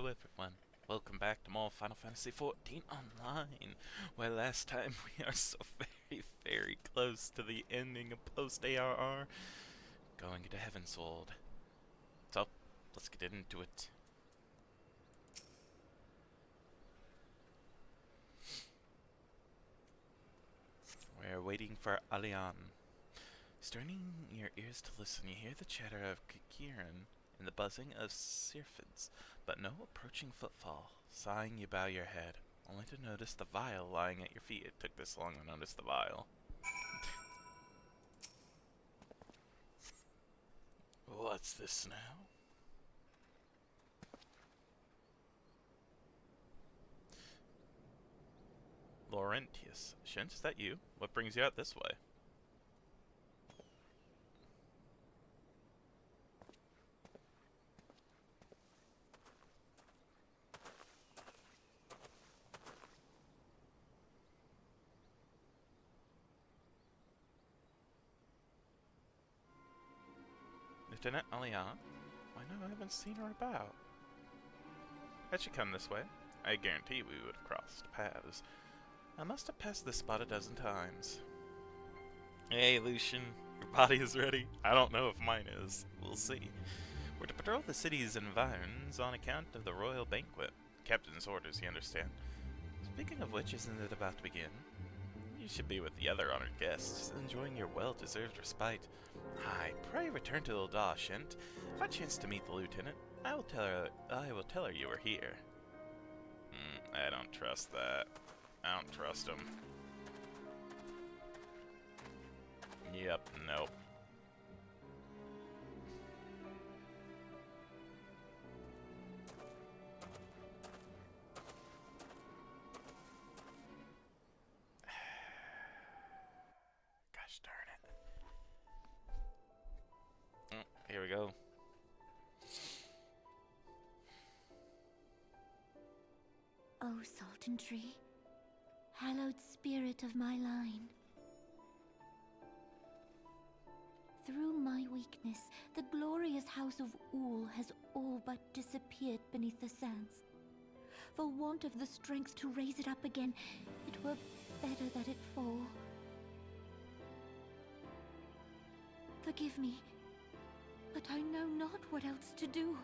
Hello everyone, welcome back to more Final Fantasy XIV Online, where last time we are so very close to the ending of post-ARR, going into Heavensward. So, let's get into it. We're waiting for Alian. Straining your ears to listen, you hear the chatter of Kikiran and the buzzing of syrphids, but no approaching footfall. Sighing, you bow your head, only to notice the vial lying at your feet. It took this long to notice the vial. What's this now? Laurentius. Shint, is that you? What brings you out this way? Lieutenant Alian? Why no, I haven't seen her about. Had she come this way, I guarantee we would have crossed paths. I must have passed this spot a dozen times. Hey, Lucian, your body is ready. I don't know if mine is. We'll see. We're to patrol the city's environs on account of the royal banquet. Captain's orders, you understand. Speaking of which, isn't it about to begin? You should be with the other honored guests, enjoying your well-deserved respite. Hi, pray return to Ul'dah, Shint. If I chance to meet the lieutenant, I will tell her you were here. I don't trust that. I don't trust him. Yep, nope. Gosh darn it. Here we go. O Sultan Tree, hallowed spirit of my line. Through my weakness, the glorious house of Ul has all but disappeared beneath the sands. For want of the strength to raise it up again, it were better that it fall. Forgive me, but I know not what else to do.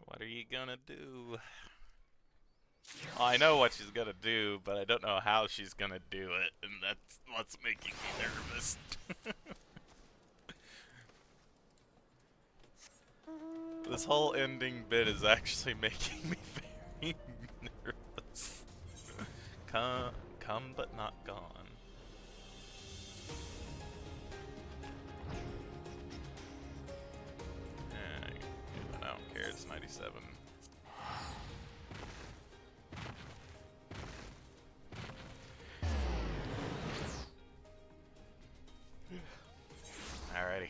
What are you gonna do? Well, I know what she's gonna do, but I don't know how she's gonna do it, and that's what's making me nervous. This whole ending bit is actually making me very nervous. Come but not gone. I don't care, it's 97. Alrighty.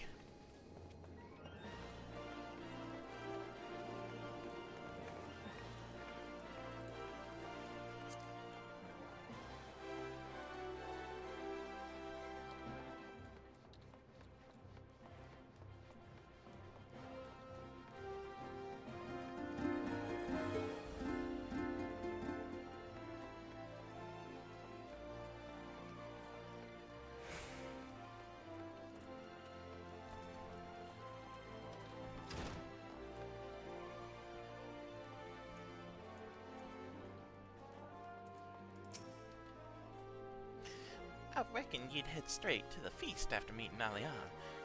I reckon you'd head straight to the feast after meeting Alian.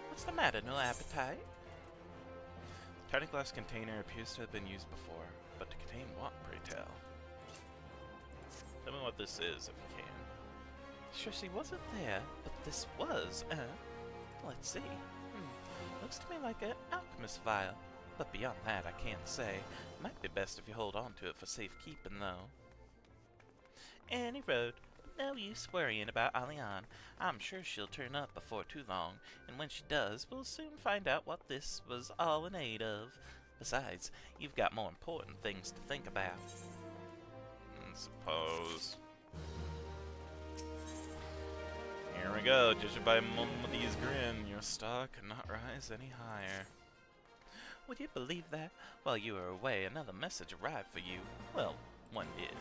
What's the matter, no appetite? The tiny glass container appears to have been used before, but to contain what, pray tell? Tell me what this is, if you can. Sure she wasn't there, but this was, Let's see. Looks to me like an alchemist vial, but beyond that I can't say. Might be best if you hold on to it for safekeeping, though. Any road. No use worrying about Alian. I'm sure she'll turn up before too long, and when she does, we'll soon find out what this was all in aid of. Besides, you've got more important things to think about. I suppose. Here we go. Judging by Mummody's grin, your star cannot rise any higher. Would you believe that? While you were away, another message arrived for you. Well, one did.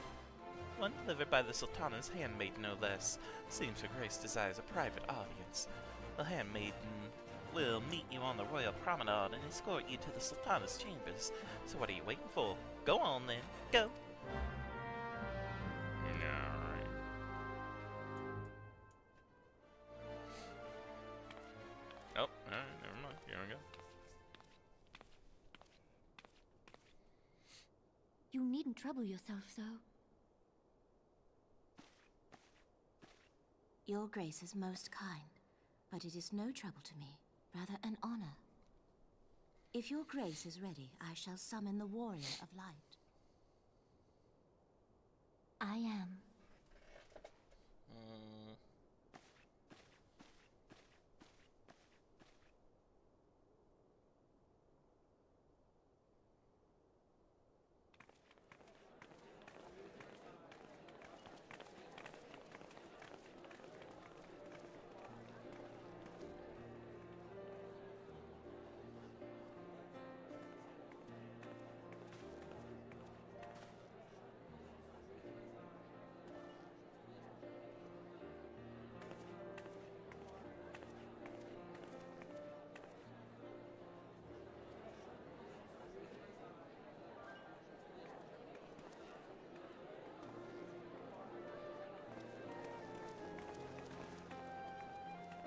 One delivered by the Sultana's handmaid, no less. Seems Her Grace desires a private audience. The handmaiden will meet you on the royal promenade and escort you to the Sultana's chambers. So what are you waiting for? Go on then. Go! Alright. Oh, alright, never mind. Here we go. You needn't trouble yourself so. Your Grace is most kind, but it is no trouble to me, rather an honor. If your Grace is ready, I shall summon the Warrior of Light. I am.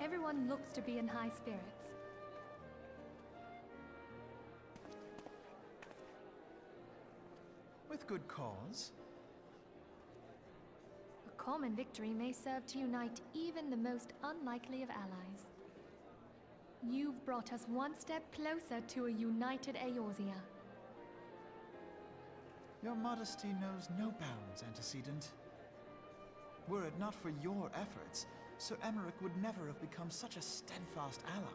Everyone looks to be in high spirits. With good cause. A common victory may serve to unite even the most unlikely of allies. You've brought us one step closer to a united Eorzea. Your modesty knows no bounds, Antecedent. Were it not for your efforts, Sir Emmerich would never have become such a steadfast ally.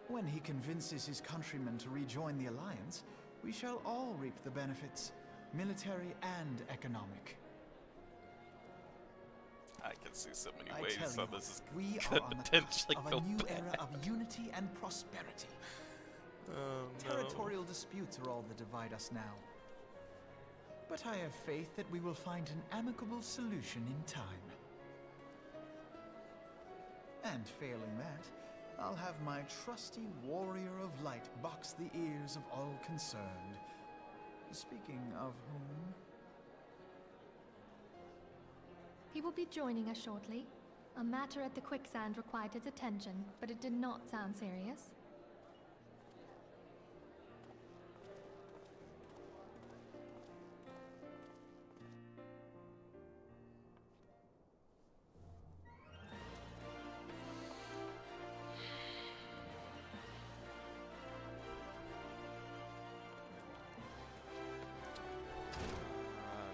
When he convinces his countrymen to rejoin the Alliance, we shall all reap the benefits, military and economic. I can see so many I ways tell how you, this is we could are on the potentially cusp go of a new bad. era of unity and prosperity. Oh, Territorial disputes are all that divide us now. But I have faith that we will find an amicable solution in time. And failing that, I'll have my trusty Warrior of Light box the ears of all concerned. Speaking of whom... He will be joining us shortly. A matter at the quicksand required his attention, but it did not sound serious.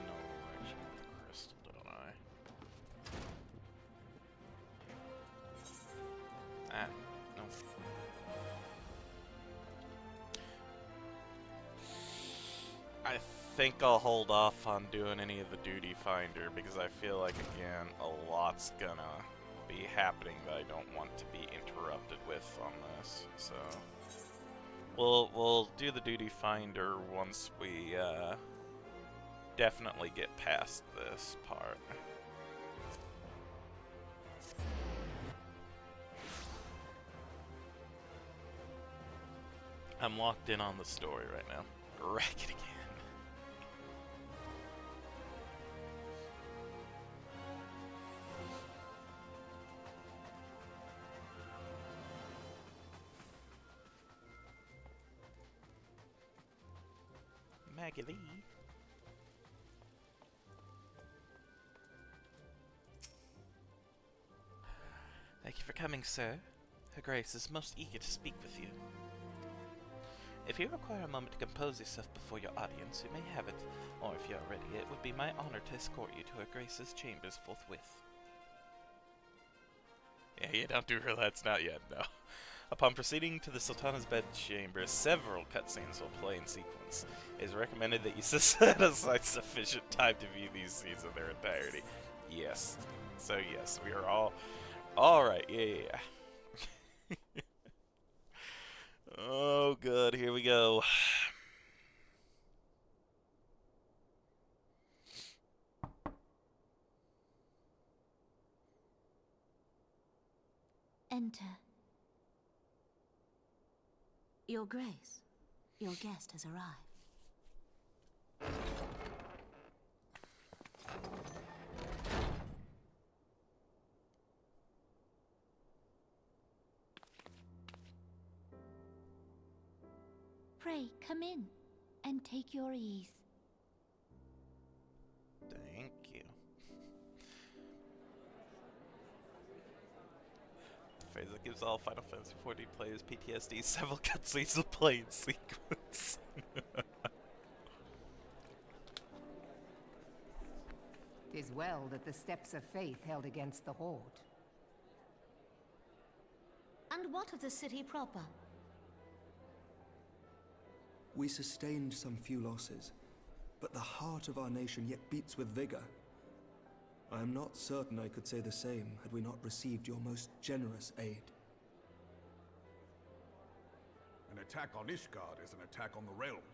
no, I should have the crystal, don't I? Ah, no. I think I'll hold off on doing any of the duty finder because I feel like, again, a lot's gonna be happening that I don't want to be interrupted with on this, so... We'll do the duty finder once we, definitely get past this part. I'm locked in on the story right now. Wreck it again. Maggie Lee. Thank you for coming, sir. Her Grace is most eager to speak with you. If you require a moment to compose yourself before your audience, you may have it, or if you are ready, it would be my honor to escort you to Her Grace's chambers forthwith. Yeah, you don't do her that's not yet, no. Upon proceeding to the Sultana's bedchamber, several cutscenes will play in sequence. It is recommended that you set aside sufficient time to view these scenes in their entirety. Yes. So yes, we are all right. Yeah. Oh, good. Here we go. Enter. Your Grace, your guest has arrived. Pray, come in and take your ease. Thank you. The phrase that gives all Final Fantasy XIV players PTSD several cutscenes of playing sequence. 'Tis well that the steps of faith held against the Horde. And what of the city proper? We sustained some few losses, but the heart of our nation yet beats with vigor. I am not certain I could say the same had we not received your most generous aid. An attack on Ishgard is an attack on the realm.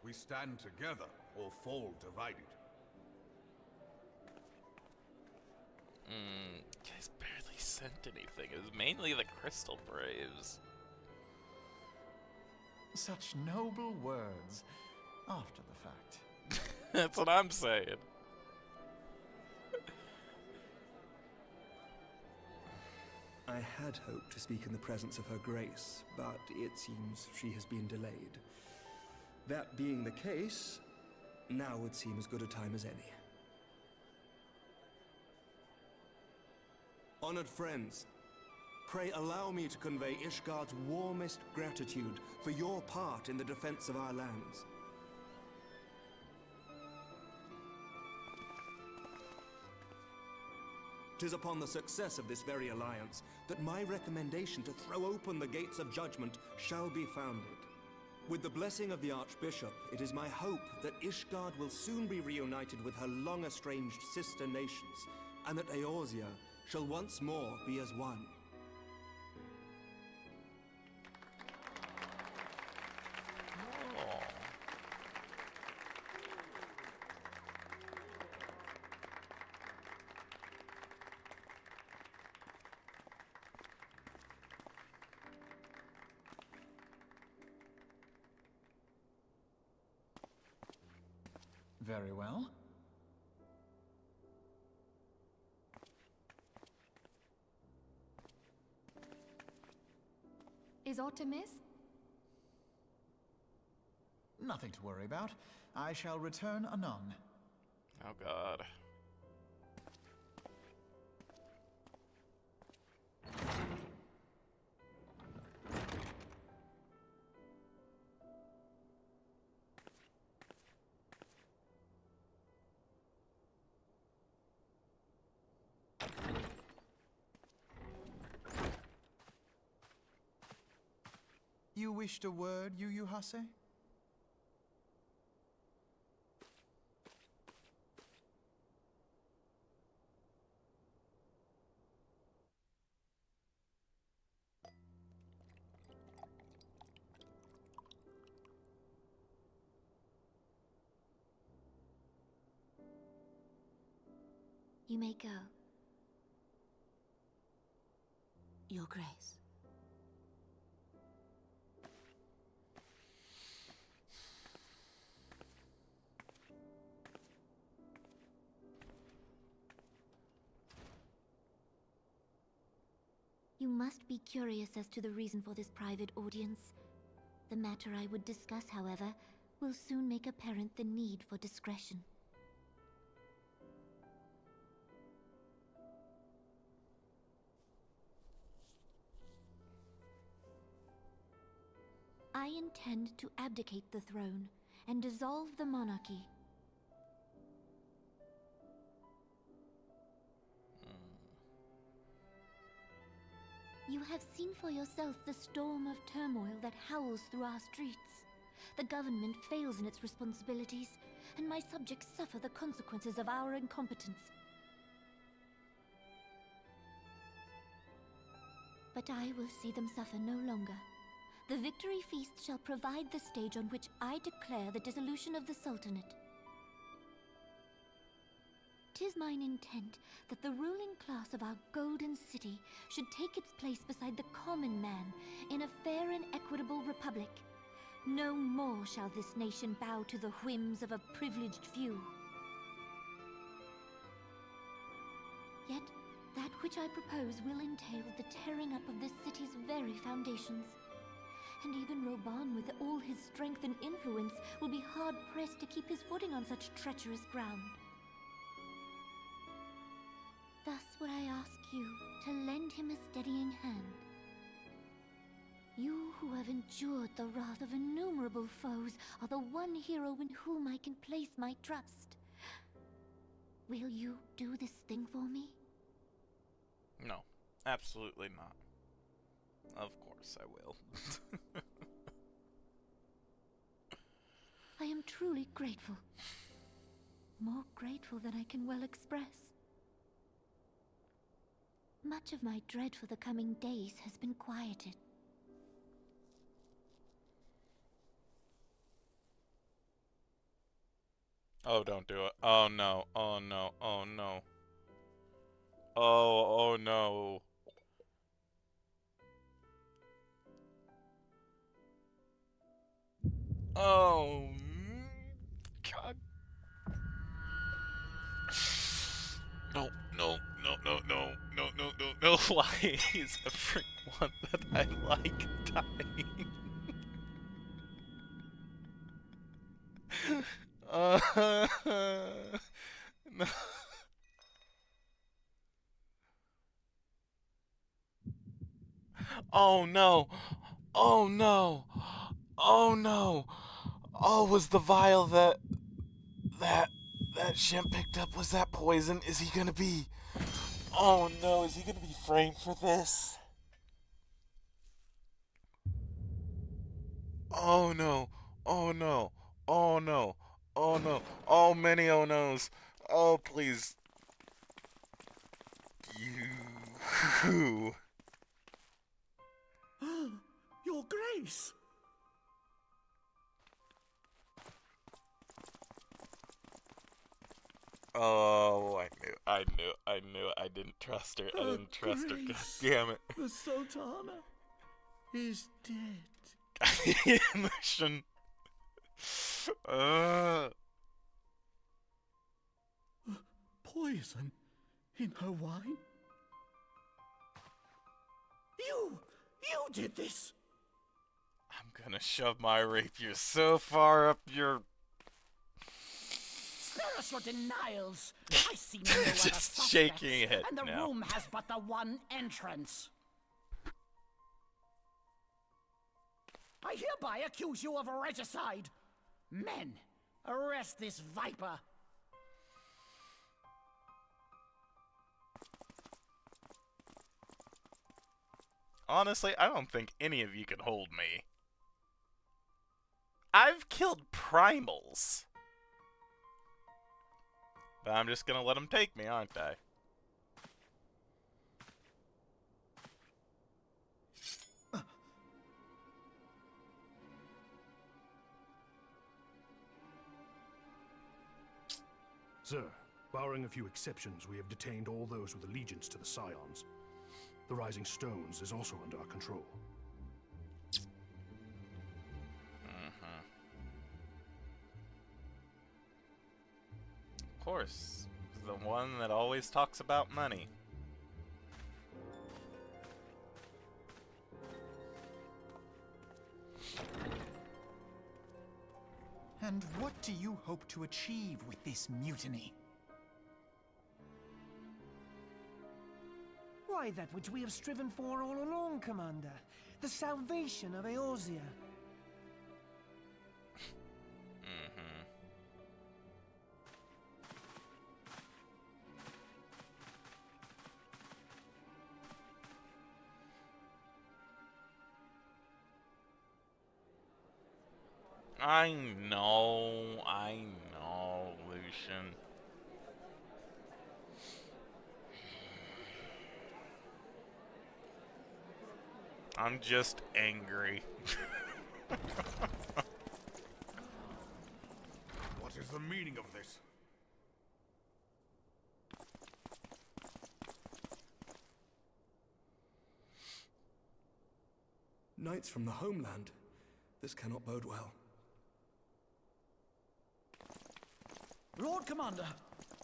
We stand together or fall divided. Guys barely sent anything. It was mainly the Crystal Braves. Such noble words after the fact. That's what I'm saying. I had hoped to speak in the presence of her grace, but it seems she has been delayed. That being the case, now would seem as good a time as any. Honored friends, pray allow me to convey Ishgard's warmest gratitude for your part in the defense of our lands. 'Tis upon the success of this very alliance that my recommendation to throw open the gates of judgment shall be founded. With the blessing of the Archbishop, it is my hope that Ishgard will soon be reunited with her long-estranged sister nations, and that Eorzea shall once more be as one. Oh. Very well. Is aught amiss? Nothing to worry about. I shall return anon. Oh god. You wished a word, Yu Hase? You may go. Your Grace. You must be curious as to the reason for this private audience. The matter I would discuss, however, will soon make apparent the need for discretion. I intend to abdicate the throne and dissolve the monarchy. You have seen for yourself the storm of turmoil that howls through our streets. The government fails in its responsibilities, and my subjects suffer the consequences of our incompetence. But I will see them suffer no longer. The victory feast shall provide the stage on which I declare the dissolution of the Sultanate. 'Tis mine intent that the ruling class of our golden city should take its place beside the common man in a fair and equitable republic. No more shall this nation bow to the whims of a privileged few. Yet, that which I propose will entail the tearing up of this city's very foundations. And even Roban, with all his strength and influence, will be hard-pressed to keep his footing on such treacherous ground. Thus would I ask you to lend him a steadying hand. You who have endured the wrath of innumerable foes are the one hero in whom I can place my trust. Will you do this thing for me? No, absolutely not. Of course I will. I am truly grateful. More grateful than I can well express. Much of my dread for the coming days has been quieted. Oh, don't do it. Oh no, oh no, oh no. Oh no. Oh, God. No, no, no, no, no, no, no, no, no. Why is everyone that I like dying? No. Oh no. Oh no. Oh no. Oh, was the vial that Shemp picked up, was that poison? Is he gonna be... Oh no, is he gonna be framed for this? Oh no. Oh no. Oh no. Oh no. Oh, many oh no's. Oh, please. You... Your Grace! Oh, I knew. I didn't trust her. I didn't trust her. God damn it. The Sultana is dead. Emotion. Poison in her wine? You did this! I'm gonna shove my rapier so far up your... Spare us your denials. I see no other Just suspects, shaking it and the now. room has but the one entrance. I hereby accuse you of regicide. Men, arrest this viper. Honestly, I don't think any of you can hold me. I've killed primals. But I'm just gonna let them take me, aren't I? Sir, barring a few exceptions, we have detained all those with allegiance to the Scions. The Rising Stones is also under our control. Of course. The one that always talks about money. And what do you hope to achieve with this mutiny? Why, that which we have striven for all along, Commander. The salvation of Eorzea. I know, Lucian. I'm just angry. What is the meaning of this? Knights from the homeland. This cannot bode well. Lord Commander,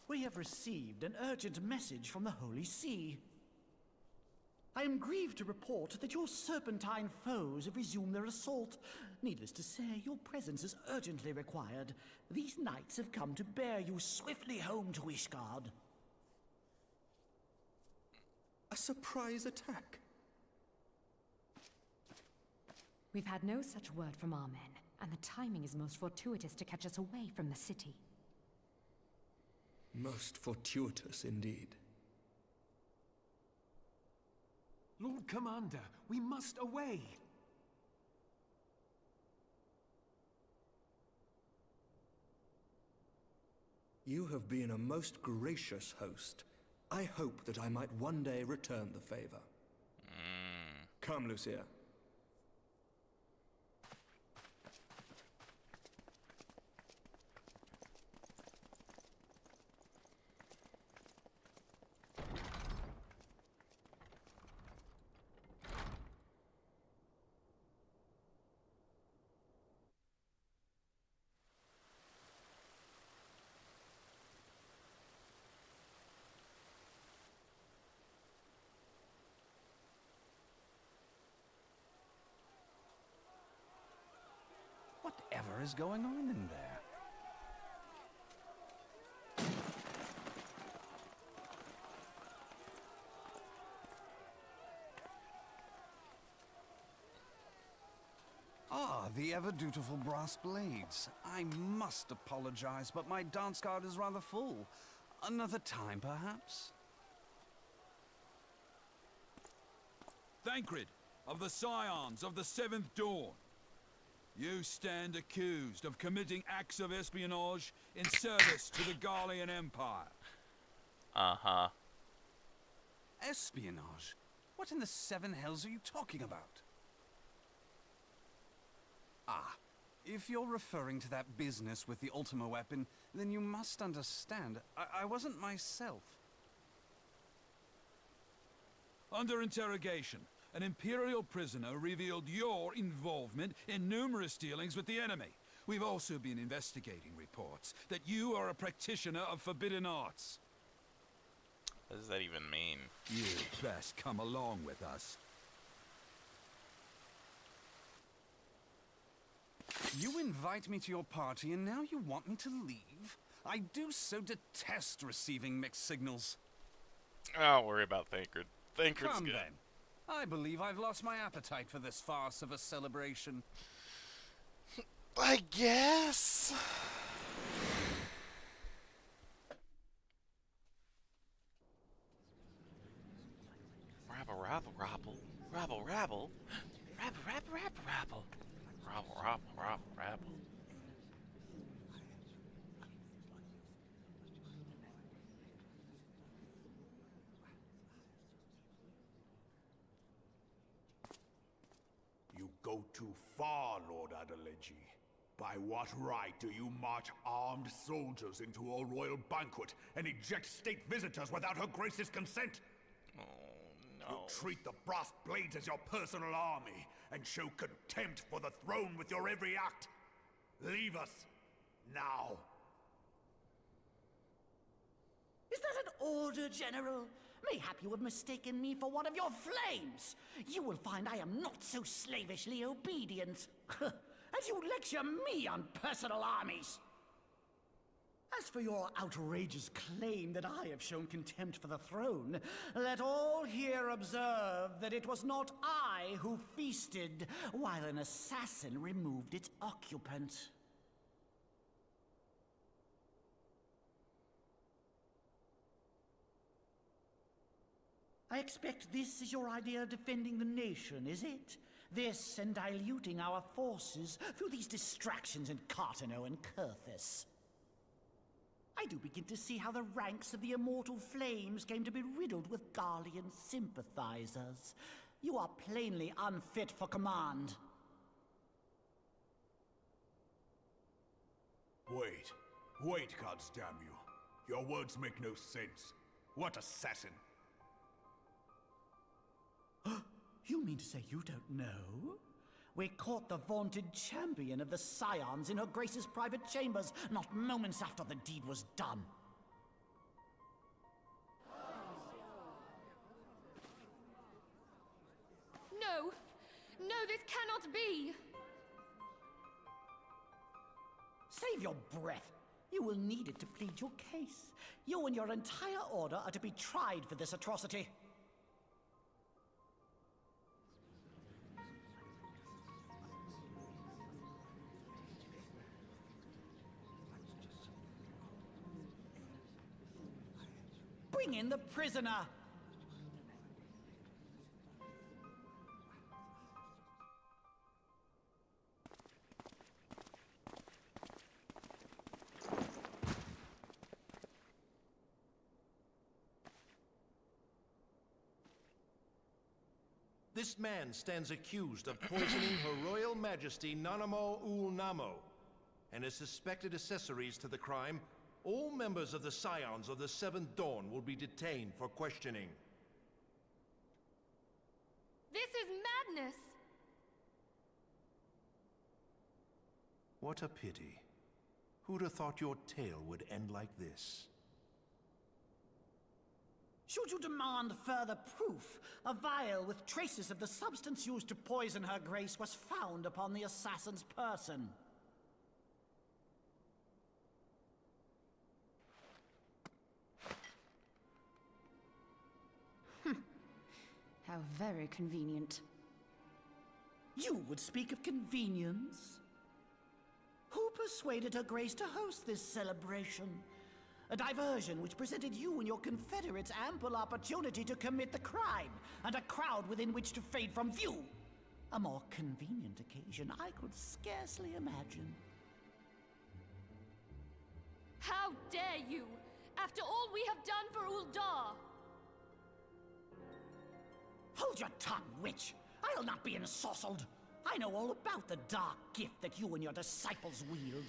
we have received an urgent message from the Holy See. I am grieved to report that your serpentine foes have resumed their assault. Needless to say, your presence is urgently required. These knights have come to bear you swiftly home to Ishgard. A surprise attack? We've had no such word from our men, and the timing is most fortuitous to catch us away from the city. Most fortuitous indeed. Lord Commander, we must away. You have been a most gracious host. I hope that I might one day return the favor. Come, Lucia. Whatever is going on in there? Ah, the ever-dutiful brass blades. I must apologize, but my dance card is rather full. Another time, perhaps? Thancred, of the Scions of the Seventh Dawn. You stand accused of committing acts of espionage in service to the Garlean Empire. Uh-huh. Espionage? What in the seven hells are you talking about? Ah, if you're referring to that business with the Ultima weapon, then you must understand, I wasn't myself. Under interrogation, an Imperial prisoner revealed your involvement in numerous dealings with the enemy. We've also been investigating reports that you are a practitioner of forbidden arts. What does that even mean? You'd best come along with us. You invite me to your party and now you want me to leave? I do so detest receiving mixed signals. Don't worry about Thancred. Thancred's Come good. then. I believe I've lost my appetite for this farce of a celebration. I guess. Rabble, rabble, rabble. Rabble, rabble. Rabble, rabble, rabble, rabble. Rabble, rabble, rabble, rabble. You go too far, Lord Adeleji. By what right do you march armed soldiers into a royal banquet and eject state visitors without her grace's consent? Oh, no. You treat the brass blades as your personal army and show contempt for the throne with your every act. Leave us, now. Is that an order, General? Mayhap you have mistaken me for one of your flames. You will find I am not so slavishly obedient. As you lecture me on personal armies. As for your outrageous claim that I have shown contempt for the throne, let all here observe that it was not I who feasted while an assassin removed its occupant. I expect this is your idea of defending the nation, is it? This and diluting our forces through these distractions in Cartano and Kurthis. I do begin to see how the ranks of the Immortal Flames came to be riddled with Garlean sympathizers. You are plainly unfit for command. Wait, goddamn you. Your words make no sense. What assassin? You mean to say you don't know? We caught the vaunted champion of the Scions in her Grace's private chambers, not moments after the deed was done. No! No, this cannot be! Save your breath. You will need it to plead your case. You and your entire order are to be tried for this atrocity. Bring in the prisoner! This man stands accused of poisoning Her Royal Majesty Nanamo Ul Namo, and as suspected accessories to the crime, all members of the Scions of the Seventh Dawn will be detained for questioning. This is madness! What a pity. Who'd have thought your tale would end like this? Should you demand further proof, a vial with traces of the substance used to poison Her Grace was found upon the assassin's person. How very convenient. You would speak of convenience? Who persuaded Her Grace to host this celebration? A diversion which presented you and your confederates ample opportunity to commit the crime, and a crowd within which to fade from view. A more convenient occasion I could scarcely imagine. How dare you! After all we have done for Uldar! Hold your tongue, witch! I'll not be ensorcelled! I know all about the dark gift that you and your disciples wield.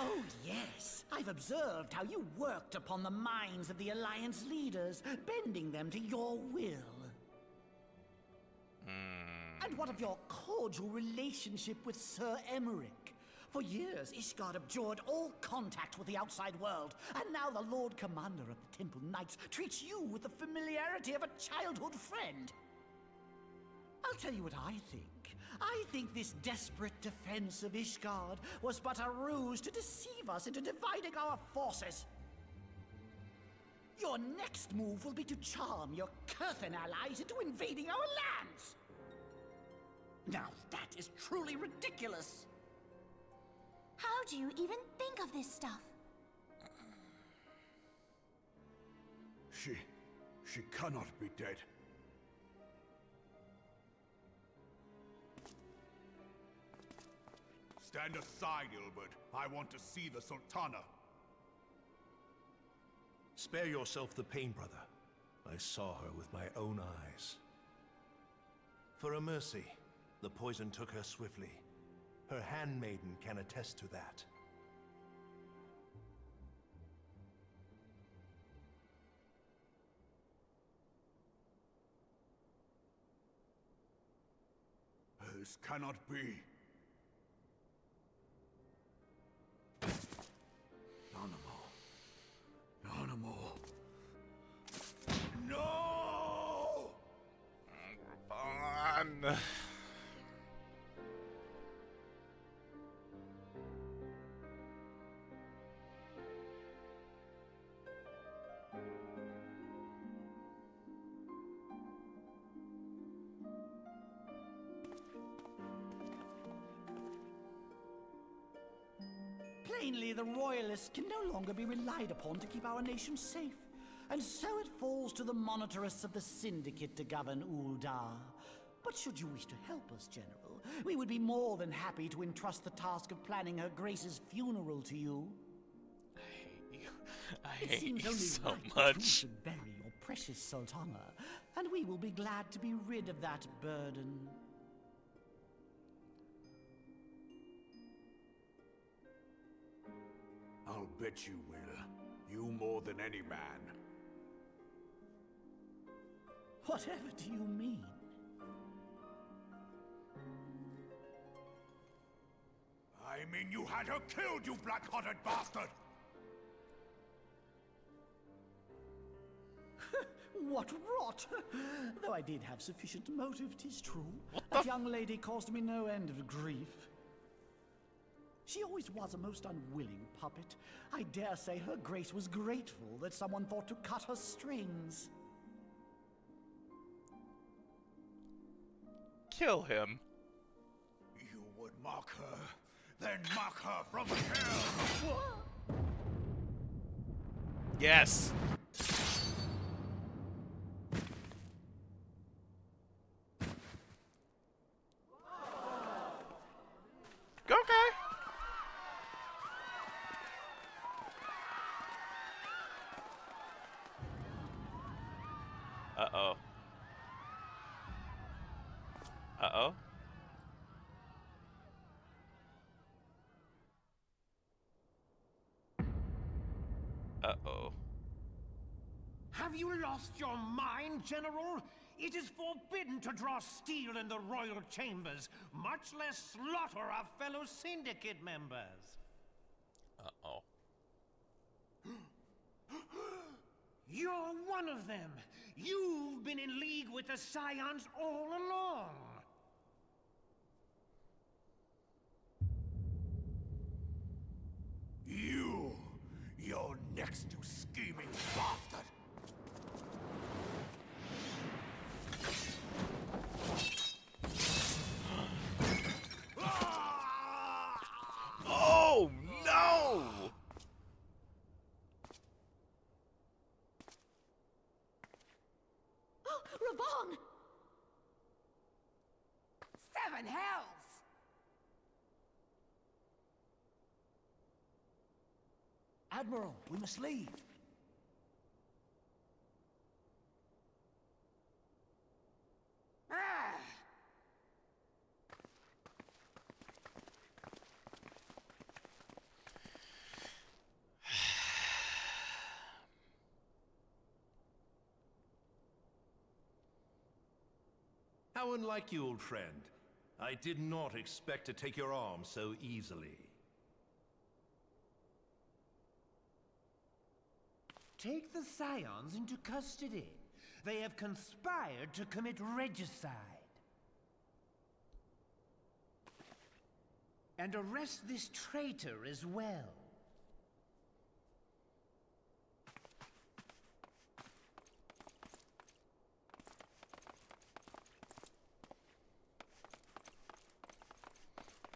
Oh, yes. I've observed how you worked upon the minds of the Alliance leaders, bending them to your will. And what of your cordial relationship with Sir Emmerich? For years, Ishgard abjured all contact with the outside world, and now the Lord Commander of the Temple Knights treats you with the familiarity of a childhood friend. I'll tell you what I think. I think this desperate defense of Ishgard was but a ruse to deceive us into dividing our forces. Your next move will be to charm your Kurthan allies into invading our lands. Now that is truly ridiculous. How do you even think of this stuff? She cannot be dead. Stand aside, Ilbert. I want to see the Sultana. Spare yourself the pain, brother. I saw her with my own eyes. For a mercy, the poison took her swiftly. Her handmaiden can attest to that. This cannot be. Nanamo. No! On. Plainly, the Royalists can no longer be relied upon to keep our nation safe. And so it falls to the monitorists of the Syndicate to govern Uldar. But should you wish to help us, General, we would be more than happy to entrust the task of planning Her Grace's funeral to you. I hate you It seems only so right that you much. should bury your precious Sultana, we will be glad to be rid of that burden. I'll bet you will. You more than any man. Whatever do you mean? I mean you had her killed, you black-hearted bastard! What rot! Though I did have sufficient motive, 'tis true. That young lady caused me no end of grief. She always was a most unwilling puppet. I dare say her grace was grateful that someone thought to cut her strings. Kill him. You would mock her, then mock her from hell! Yes! Okay. Uh-oh. Uh-oh. Uh-oh. Have you lost your mind, General? It is forbidden to draw steel in the royal chambers, much less slaughter our fellow syndicate members. Uh-oh. You're one of them. You've been in league with the Scions all along. You're next, you scheming bastard! Oh, no! Raban! 7 hells! Admiral, we must leave. Ah! How unlike you, old friend. I did not expect to take your arm so easily. Take the Scions into custody. They have conspired to commit regicide. And arrest this traitor as well.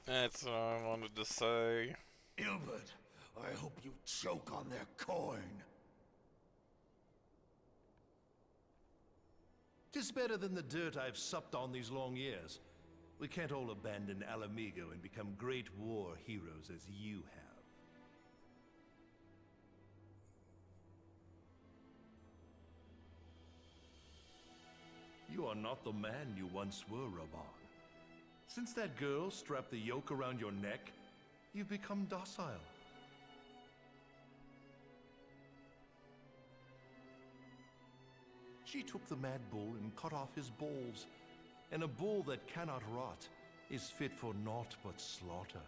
That's what I wanted to say. Ilbert, I hope you choke on their coin. 'Tis better than the dirt I've supped on these long years. We can't all abandon Alamigo and become great war heroes as you have. You are not the man you once were, Raban. Since that girl strapped the yoke around your neck, you've become docile. She took the mad bull and cut off his balls, and a bull that cannot rot is fit for naught but slaughter.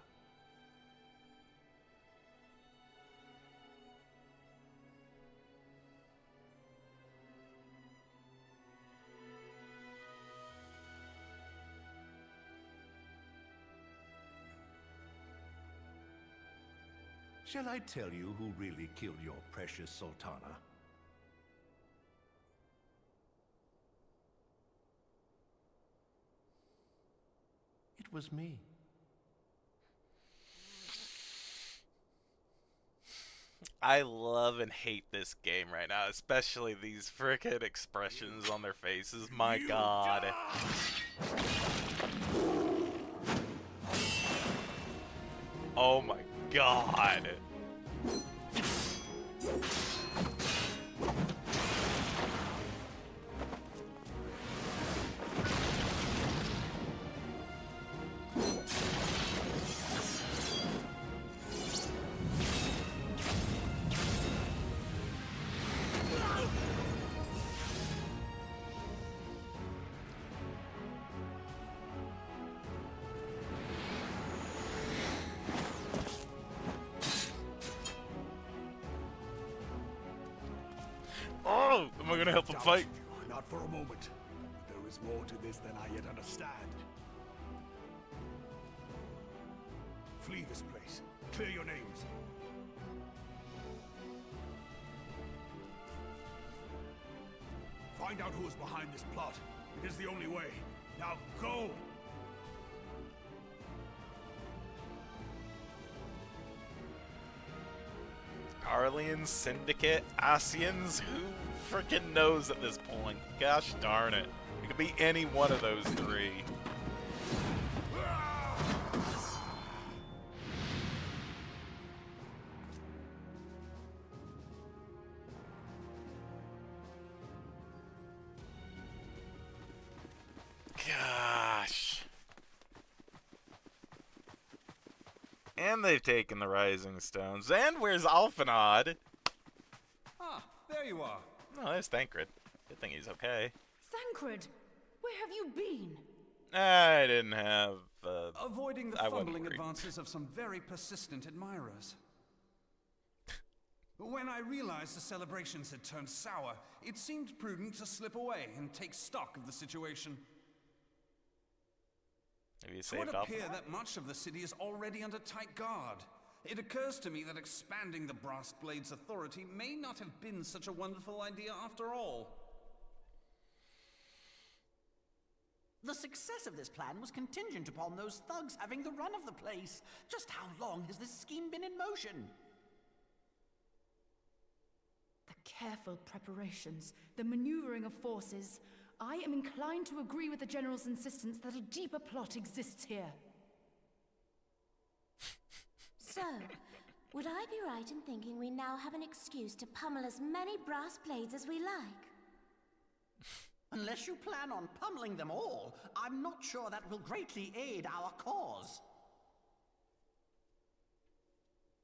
Shall I tell you who really killed your precious Sultana? It was me. I love and hate this game right now, especially these frickin' expressions on their faces. My god. Oh my god. Oh, am I gonna help him fight? You, not for a moment. There is more to this than I yet understand. Flee this place. Clear your names. Find out who is behind this plot. It is the only way. Now go! Arlean Syndicate? Asians? Who freaking knows at this point? Gosh darn it. It could be any one of those three. Gosh. And they've taken the Rising Stones. And where's Alphanod? Ah, there you are. Oh, there's Thancred. Good thing he's okay. Thancred, where have you been? I didn't have, Avoiding the I wasn't fumbling worried. advances of some very persistent admirers. When I realized the celebrations had turned sour, it seemed prudent to slip away and take stock of the situation. Have you It saved would Alpha? appear that much of the city is already under tight guard. It occurs to me that expanding the Brass Blade's authority may not have been such a wonderful idea after all. The success of this plan was contingent upon those thugs having the run of the place. Just how long has this scheme been in motion? The careful preparations, the maneuvering of forces. I am inclined to agree with the General's insistence that a deeper plot exists here. So, would I be right in thinking we now have an excuse to pummel as many brass blades as we like? Unless you plan on pummeling them all, I'm not sure that will greatly aid our cause.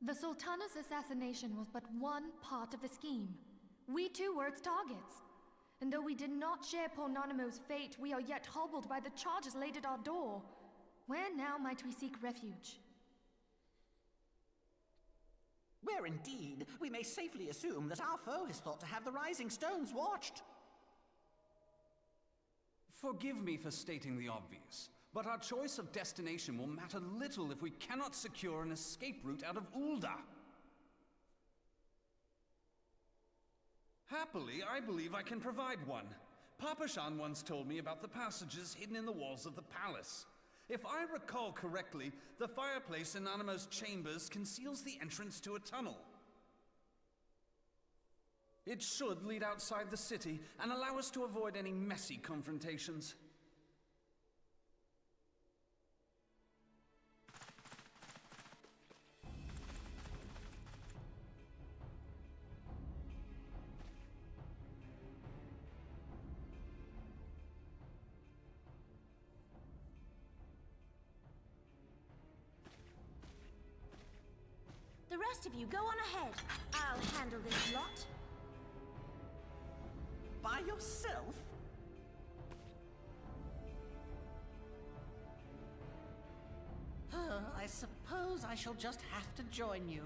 The Sultana's assassination was but one part of the scheme. We too were its targets. And though we did not share Pononimo's fate, we are yet hobbled by the charges laid at our door. Where now might we seek refuge? Where indeed, we may safely assume that our foe is thought to have the Rising Stones watched. Forgive me for stating the obvious, but our choice of destination will matter little if we cannot secure an escape route out of Ul'dah. Happily, I believe I can provide one. Papa Shan once told me about the passages hidden in the walls of the palace. If I recall correctly, the fireplace in Animo's chambers conceals the entrance to a tunnel. It should lead outside the city and allow us to avoid any messy confrontations. The rest of you go on ahead. I'll handle this lot. By yourself? I suppose I shall just have to join you.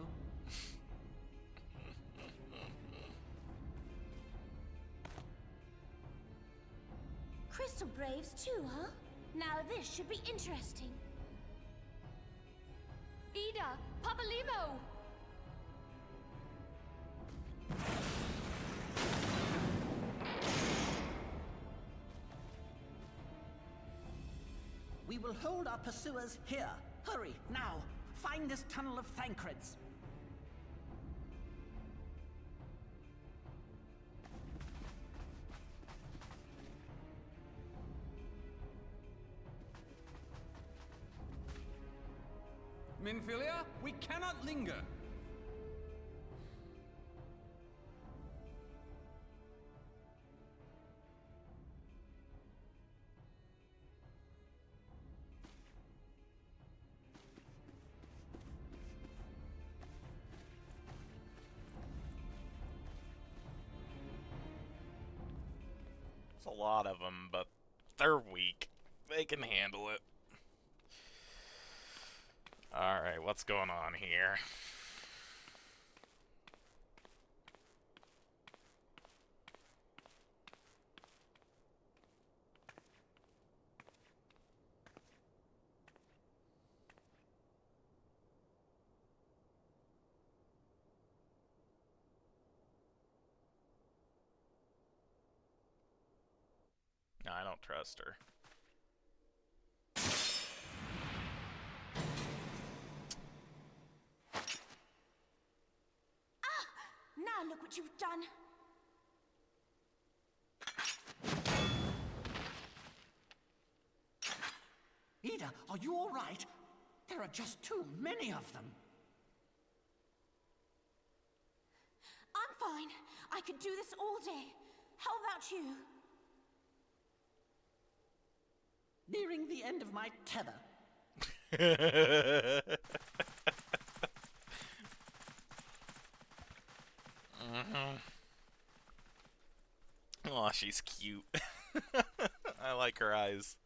Crystal Braves too, huh? Now this should be interesting. Ida! Papalimo! We will hold our pursuers here. Hurry, now! Find this tunnel of Thancred's. Minfilia, we cannot linger. It's a lot of them, but they're weak. They can handle it. Alright, what's going on here? No, I don't trust her. Ah! Now look what you've done. Ida, are you all right? There are just too many of them. I'm fine. I could do this all day. How about you? Nearing the end of my tether. Aw, she's cute. I like her eyes.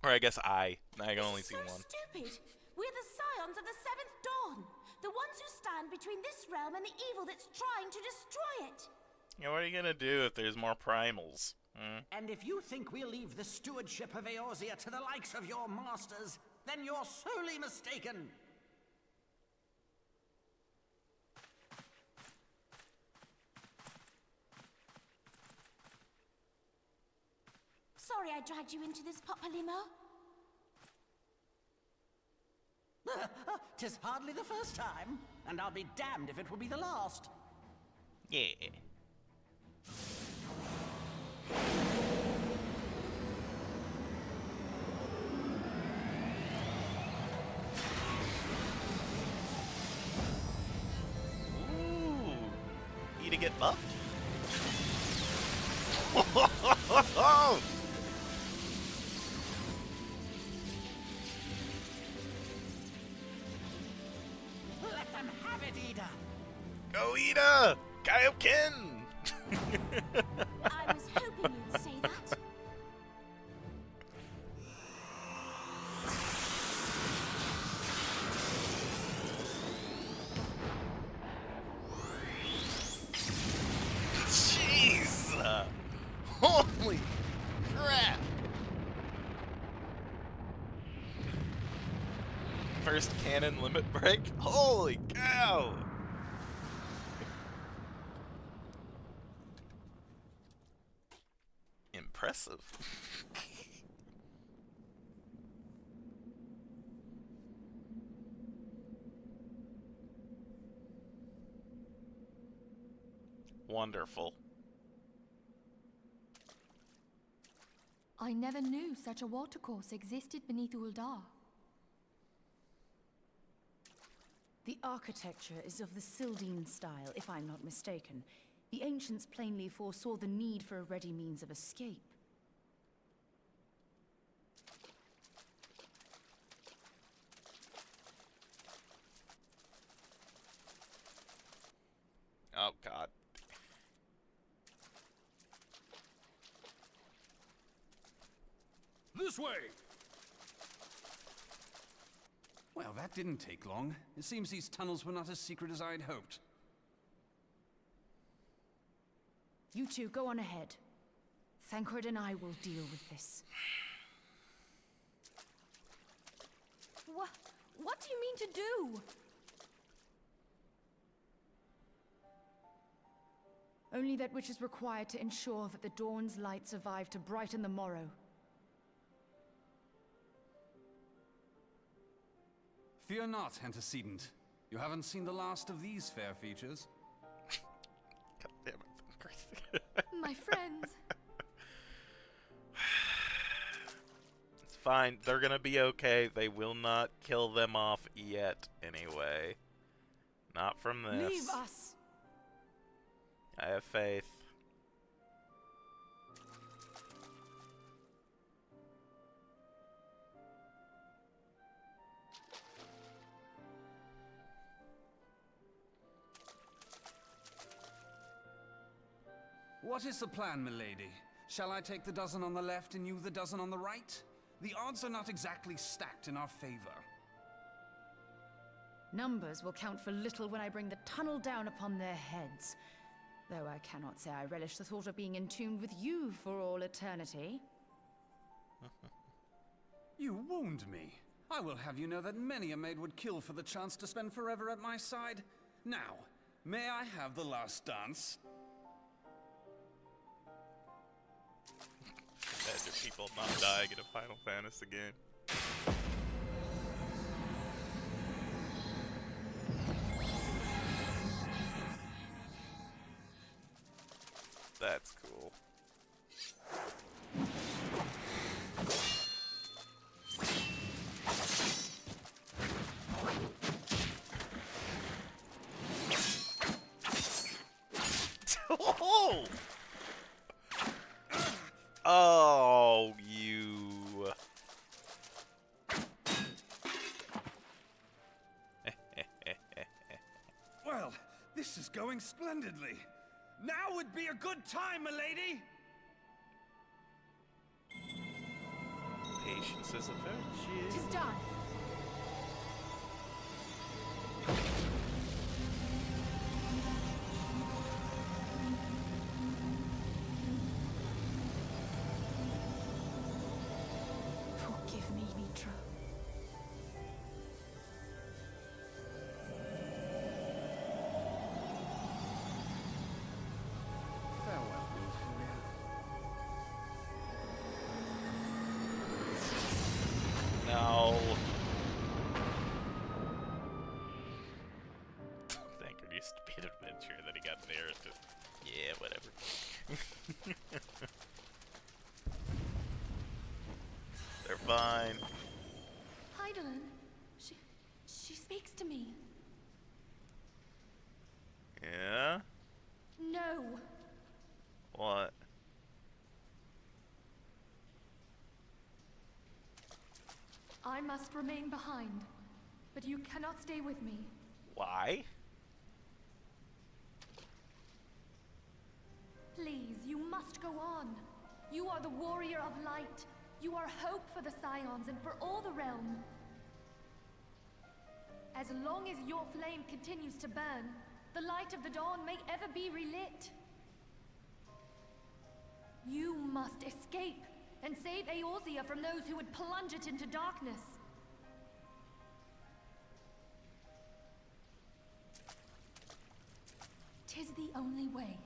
Or I guess I can only see one. Stupid! We're the scions of the Seventh Dawn. The ones who stand between this realm and the evil that's trying to destroy it. Yeah, what are you gonna do if there's more primals? Hmm? And if you think we'll leave the stewardship of Eorzea to the likes of your masters, then you're sorely mistaken. Sorry I dragged you into this, Papalymo. 'Tis hardly the first time, and I'll be damned if it will be the last. Yeah. Ooh. Need to get buffed? Let them have it, Ida! Go, Ida! Kaioken! I was hoping you'd say that. Jeez! Holy crap! First cannon limit break? Holy cow! Impressive. Wonderful. I never knew such a watercourse existed beneath Uldar. The architecture is of the Sildine style, if I'm not mistaken. The ancients plainly foresaw the need for a ready means of escape. Oh, God. This way! Well, that didn't take long. It seems these tunnels were not as secret as I'd hoped. You two, go on ahead. Thancred and I will deal with this. What do you mean to do? Only that which is required to ensure that the dawn's light survive to brighten the morrow. Fear not, antecedent. You haven't seen the last of these fair features. God damn it, Grace. My friends. It's fine. They're gonna be okay. They will not kill them off yet, anyway. Not from this. Leave us! I have faith. What is the plan, milady? Shall I take the dozen on the left and you the dozen on the right? The odds are not exactly stacked in our favor. Numbers will count for little when I bring the tunnel down upon their heads. Though I cannot say I relish the thought of being entombed with you for all eternity. You wound me. I will have you know that many a maid would kill for the chance to spend forever at my side. Now, may I have the last dance? people not dying in a Final Fantasy game. That's cool. Oh! Oh, you. Well, this is going splendidly. Now would be a good time, milady! Patience is a virtue. Tis done. Forgive me, Mitra. Farewell, Wolfia. No. Thank used to be an adventure, then he got narrative. Yeah, whatever. They're fine. Heidelin, she speaks to me. Yeah? No. What? I must remain behind, but you cannot stay with me. Why? Please, you must go on. You are the warrior of light. You are hope for the Scions and for all the realm. As long as your flame continues to burn, the light of the dawn may ever be relit. You must escape and save Eorzea from those who would plunge it into darkness. Tis the only way.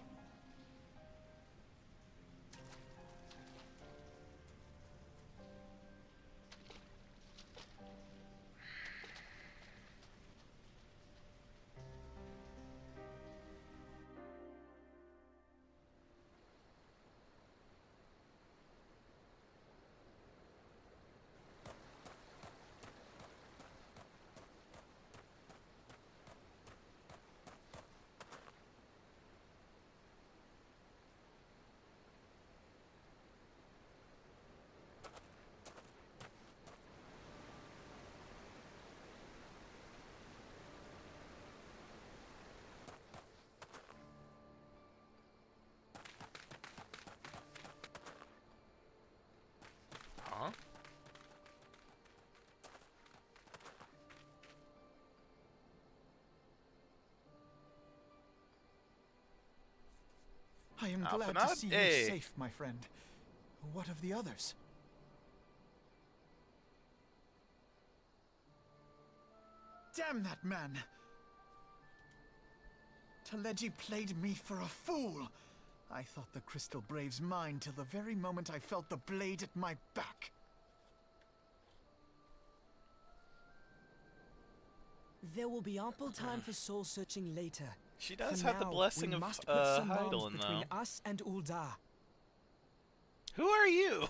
Huh? I am glad Alphanot? to see Hey. you safe, my friend. What of the others? Damn that man! Taleji played me for a fool! I thought the Crystal Brave's mine till the very moment I felt the blade at my back. There will be ample time for soul searching later. She does For have the now, blessing we of must put some bombs Heidelin, between though. us and Uldar. Who are you?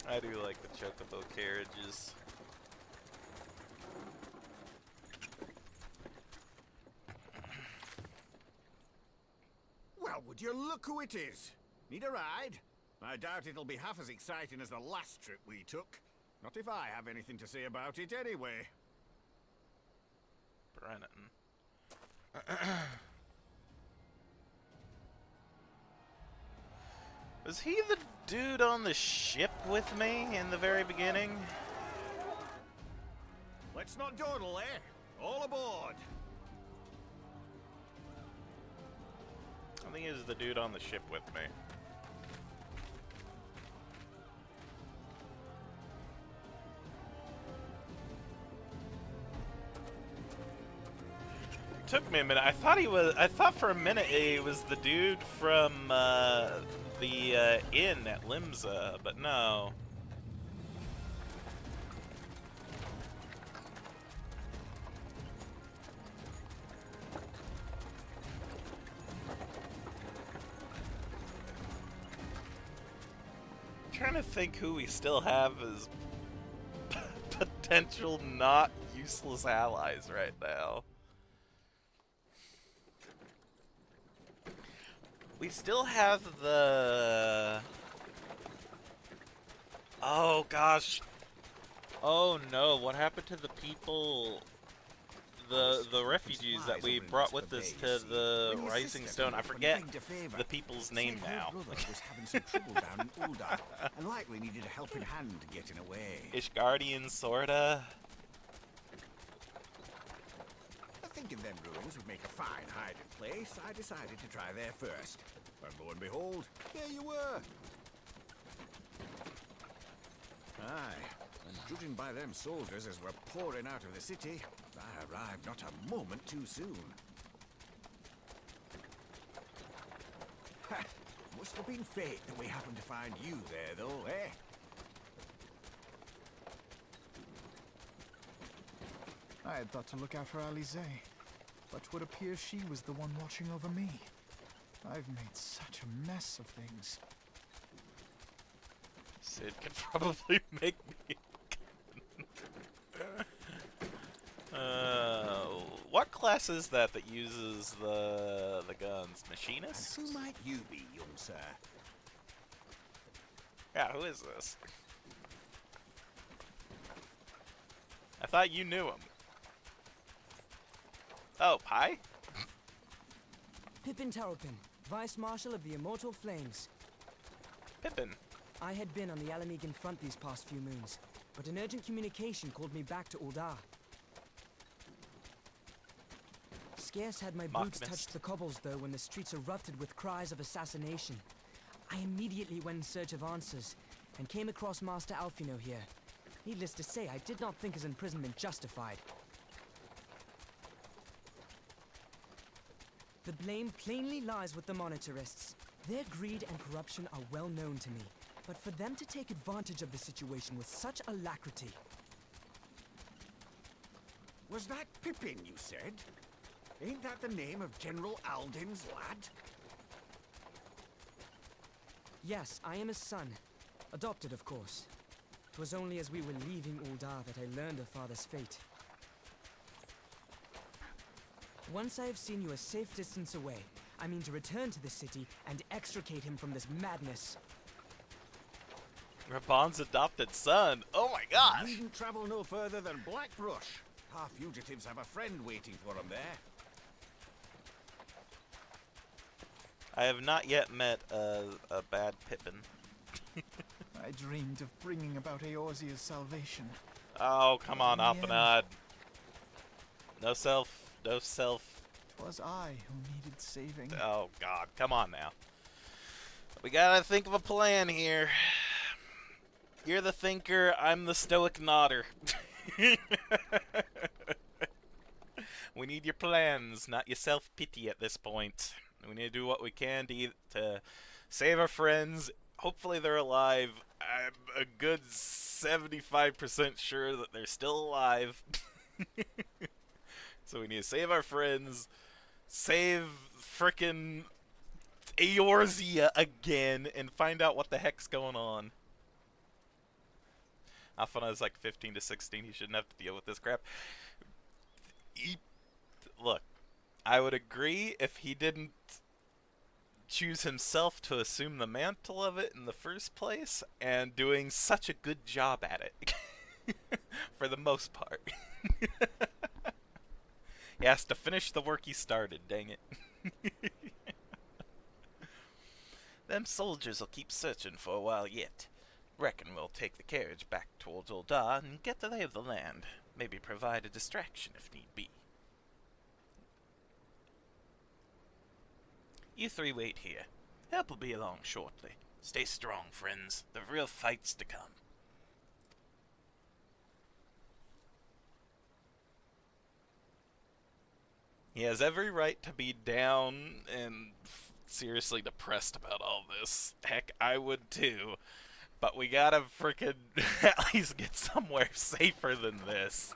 I do like the chocobo carriages. Well, would you look who it is? Need a ride? I doubt it'll be half as exciting as the last trip we took. Not if I have anything to say about it anyway. Brennan. Was he the dude on the ship with me in the very beginning? Let's not dawdle, eh? All aboard! I think he was the dude on the ship with me. Took me a minute. I thought for a minute he was the dude from the inn at Limsa, but no. Trying to think who we still have as potential not useless allies right now. We still have the... Oh gosh. Oh no, what happened to the people... The refugees that we brought with us to the Rising Stone? I forget the people's name now. was having some trouble down in Uldar, and likely needed a helping hand getting away. Ishgardian, sorta. Thinking them ruins would make a fine hiding place, I decided to try there first. And lo and behold, there you were. Aye, and judging by them soldiers as we're pouring out of the city, I arrived not a moment too soon. Ha! Must have been fate that we happened to find you there, though, eh? I had thought to look out for Alize, but would appear she was the one watching over me. I've made such a mess of things. Sid can probably make me. What class is that uses the guns? Machinist? And who might you be, young sir? Yeah, who is this? I thought you knew him. Oh, Pi? Pippin Terrapin, Vice Marshal of the Immortal Flames. Pippin. I had been on the Alamegan front these past few moons, but an urgent communication called me back to Uldar. Scarce had my boots touched the cobbles, though, when the streets erupted with cries of assassination. I immediately went in search of answers, and came across Master Alfino here. Needless to say, I did not think his imprisonment justified. The blame plainly lies with the Monitarists. Their greed and corruption are well known to me, but for them to take advantage of the situation with such alacrity... Was that Pippin, you said? Ain't that the name of General Alden's lad? Yes, I am his son. Adopted, of course. 'Twas only as we were leaving Uldar that I learned of father's fate. Once I have seen you a safe distance away, I mean to return to the city and extricate him from this madness. Raban's adopted son. Oh my gosh! You needn't travel no further than Blackbrush. Our fugitives have a friend waiting for them there. I have not yet met a bad Pippin. I dreamed of bringing about Eorzea's salvation. Oh, come on, Alphanod. No self, no self. 'Twas I who needed saving. Oh god, come on now. We gotta think of a plan here. You're the thinker, I'm the stoic nodder. We need your plans, not your self-pity at this point. We need to do what we can to save our friends. Hopefully they're alive. I'm a good 75% sure that they're still alive. So we need to save our friends. Save frickin' Eorzea again and find out what the heck's going on. Alphana is like 15 to 16. He shouldn't have to deal with this crap. Look, I would agree if he didn't choose himself to assume the mantle of it in the first place, and doing such a good job at it. For the most part. He has to finish the work he started, dang it. Them soldiers will keep searching for a while yet. Reckon we'll take the carriage back towards Uldar and get the lay of the land. Maybe provide a distraction if need be. You three wait here. Help will be along shortly. Stay strong, friends. The real fight's to come. He has every right to be down and seriously depressed about all this. Heck, I would too. But we gotta frickin' at least get somewhere safer than this.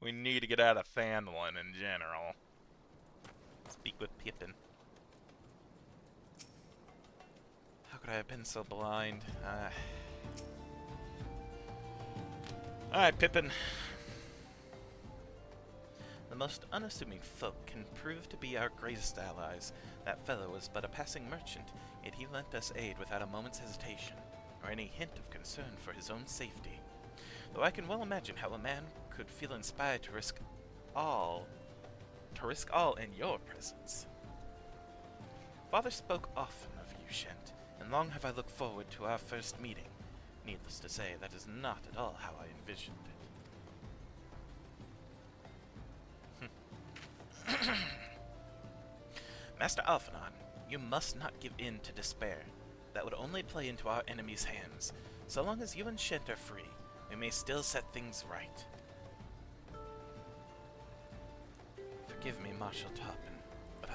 We need to get out of Thanlin in general. Speak with Pippin. How could I have been so blind? Alright, Pippin. The most unassuming folk can prove to be our greatest allies. That fellow was but a passing merchant, yet he lent us aid without a moment's hesitation, or any hint of concern for his own safety. Though I can well imagine how a man could feel inspired to risk all in your presence. Father spoke often of you, Shent, and long have I looked forward to our first meeting. Needless to say, that is not at all how I envisioned it. Master Alphanon, you must not give in to despair. That would only play into our enemy's hands. So long as you and Shent are free, we may still set things right. Forgive me, Marshal Tarpon, but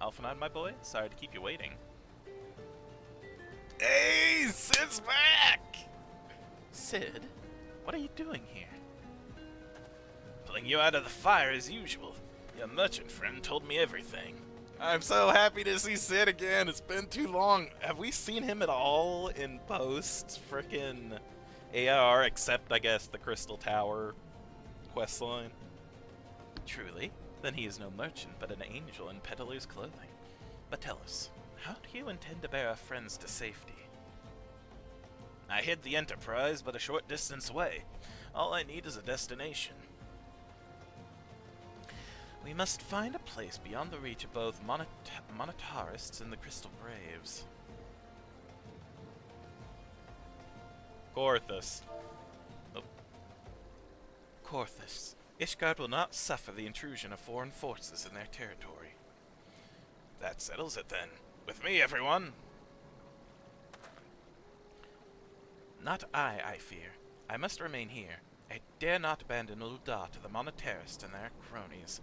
Alphanon, my boy, sorry to keep you waiting. Hey, Sid's back! Sid, what are you doing here? Pulling you out of the fire as usual. Your merchant friend told me everything. I'm so happy to see Sid again. It's been too long. Have we seen him at all in post frickin' ARR, except, I guess, the Crystal Tower questline? Truly? Then he is no merchant, but an angel in peddler's clothing. But tell us, how do you intend to bear our friends to safety? I hid the Enterprise but a short distance away. All I need is a destination. We must find a place beyond the reach of both monetarists and the Crystal Braves. Korthus. Oh. Korthus. Ishgard will not suffer the intrusion of foreign forces in their territory. That settles it then. With me, everyone! Not I fear. I must remain here. I dare not abandon Ul'dah to the monetarists and their cronies.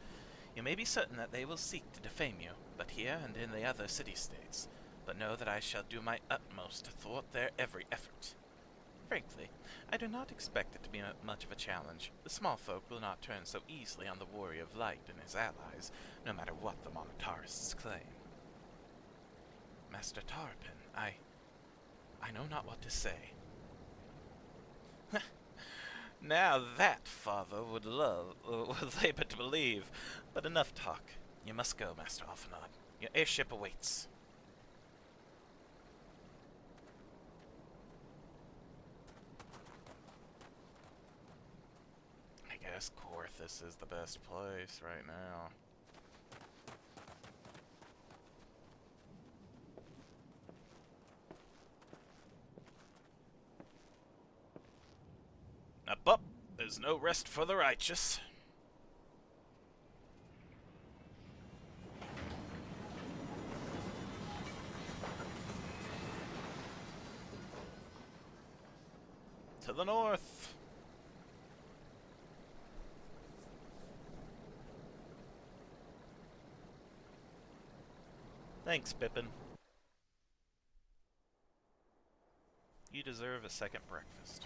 You may be certain that they will seek to defame you, but here and in the other city-states. But know that I shall do my utmost to thwart their every effort. Frankly, I do not expect it to be much of a challenge. The small folk will not turn so easily on the Warrior of Light and his allies, no matter what the monetarists claim. Master Tarpon, I know not what to say. Now that father would labor to believe. But enough talk. You must go, Master Alphanon. Your airship awaits. I guess Korthus is the best place right now. Up, there's no rest for the righteous. To the north. Thanks, Pippin. You deserve a second breakfast.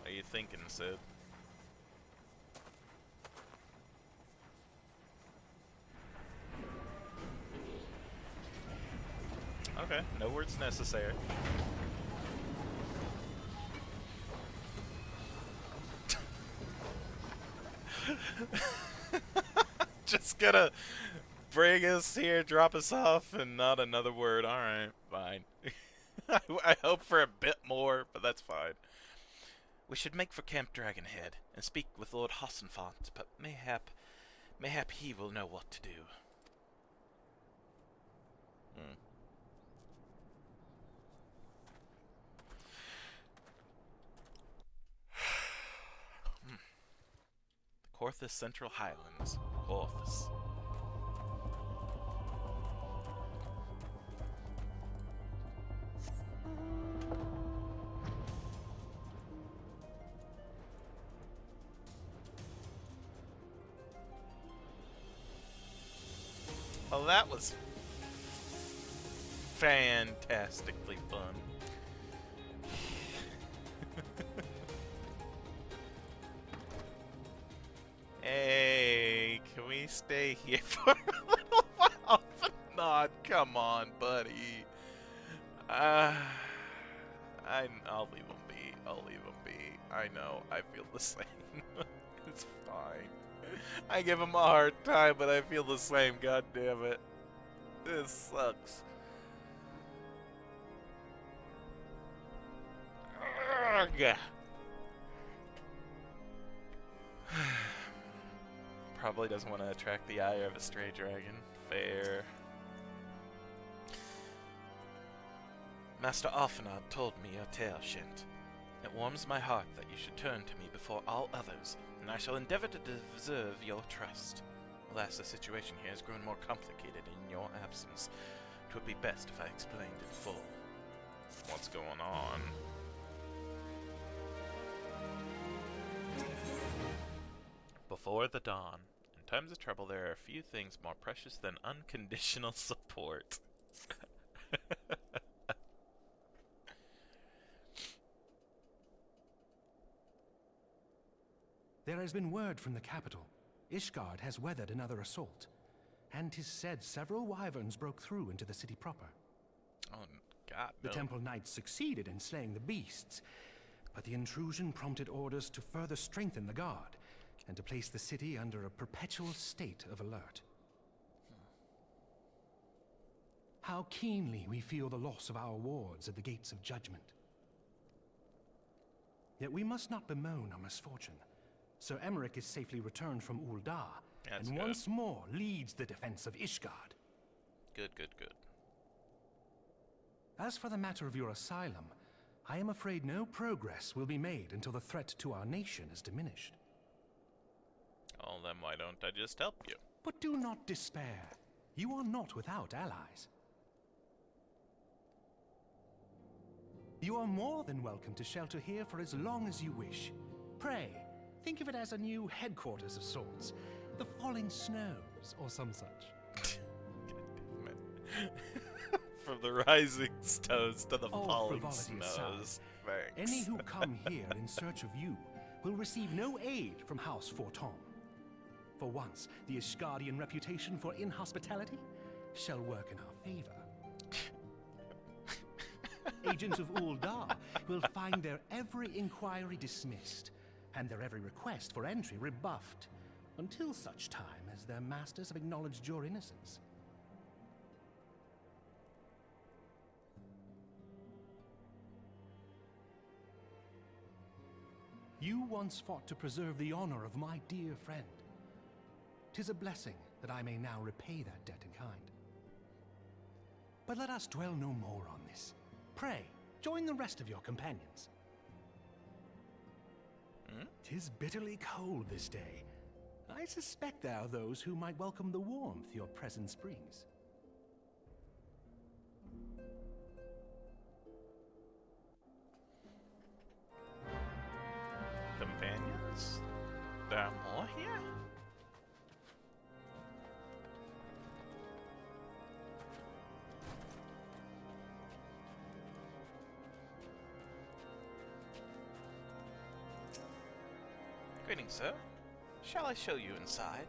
What are you thinking, Sid? Okay, no words necessary. Just gonna bring us here, drop us off, and not another word. Alright, fine. I hope for a bit more, but that's fine. We should make for Camp Dragonhead, and speak with Lord Hossenfont, but mayhap he will know what to do. Corthus Central Highlands. Corthus. Well, that was fantastically fun. Hey, can we stay here for a little while? Nod, come on, buddy. I'll leave him be. I'll leave him be. I know, I feel the same. It's fine. I give him a hard time, but I feel the same, god damn it. This sucks. Ugh. Probably doesn't want to attract the ire of a stray dragon. Fair. Master Alphanod told me your tale, Shint. It warms my heart that you should turn to me before all others, and I shall endeavor to deserve your trust. Alas, the situation here has grown more complicated in your absence. 'Twould be best if I explained in full. What's going on? Before the dawn. In times of trouble, there are few things more precious than unconditional support. There has been word from the capital. Ishgard has weathered another assault. And 'tis said several wyverns broke through into the city proper. Oh, God, The no. temple knights succeeded in slaying the beasts, but the intrusion prompted orders to further strengthen the guard, and to place the city under a perpetual state of alert. How keenly we feel the loss of our wards at the gates of judgment. Yet we must not bemoan our misfortune. Sir Emmerich is safely returned from Ul'dah, That's and good. once more leads the defense of Ishgard. Good, good, good. As for the matter of your asylum, I am afraid no progress will be made until the threat to our nation is diminished. Oh, then why don't I just help you? But do not despair. You are not without allies. You are more than welcome to shelter here for as long as you wish. Pray, think of it as a new headquarters of sorts. The Falling Snows, or some such. From the rising stones to the All falling frivolity aside, snows. Thanks. any who come here in search of you will receive no aid from House Forton. For once, the Ishgardian reputation for inhospitality shall work in our favor. Agents of Ul'dah will find their every inquiry dismissed, and their every request for entry rebuffed, until such time as their masters have acknowledged your innocence. You once fought to preserve the honor of my dear friend. 'Tis a blessing that I may now repay that debt in kind. But let us dwell no more on this. Pray, join the rest of your companions. 'Tis bitterly cold this day. I suspect there are those who might welcome the warmth your presence brings. Companions? There are more here? Greetings, sir. Shall I show you inside?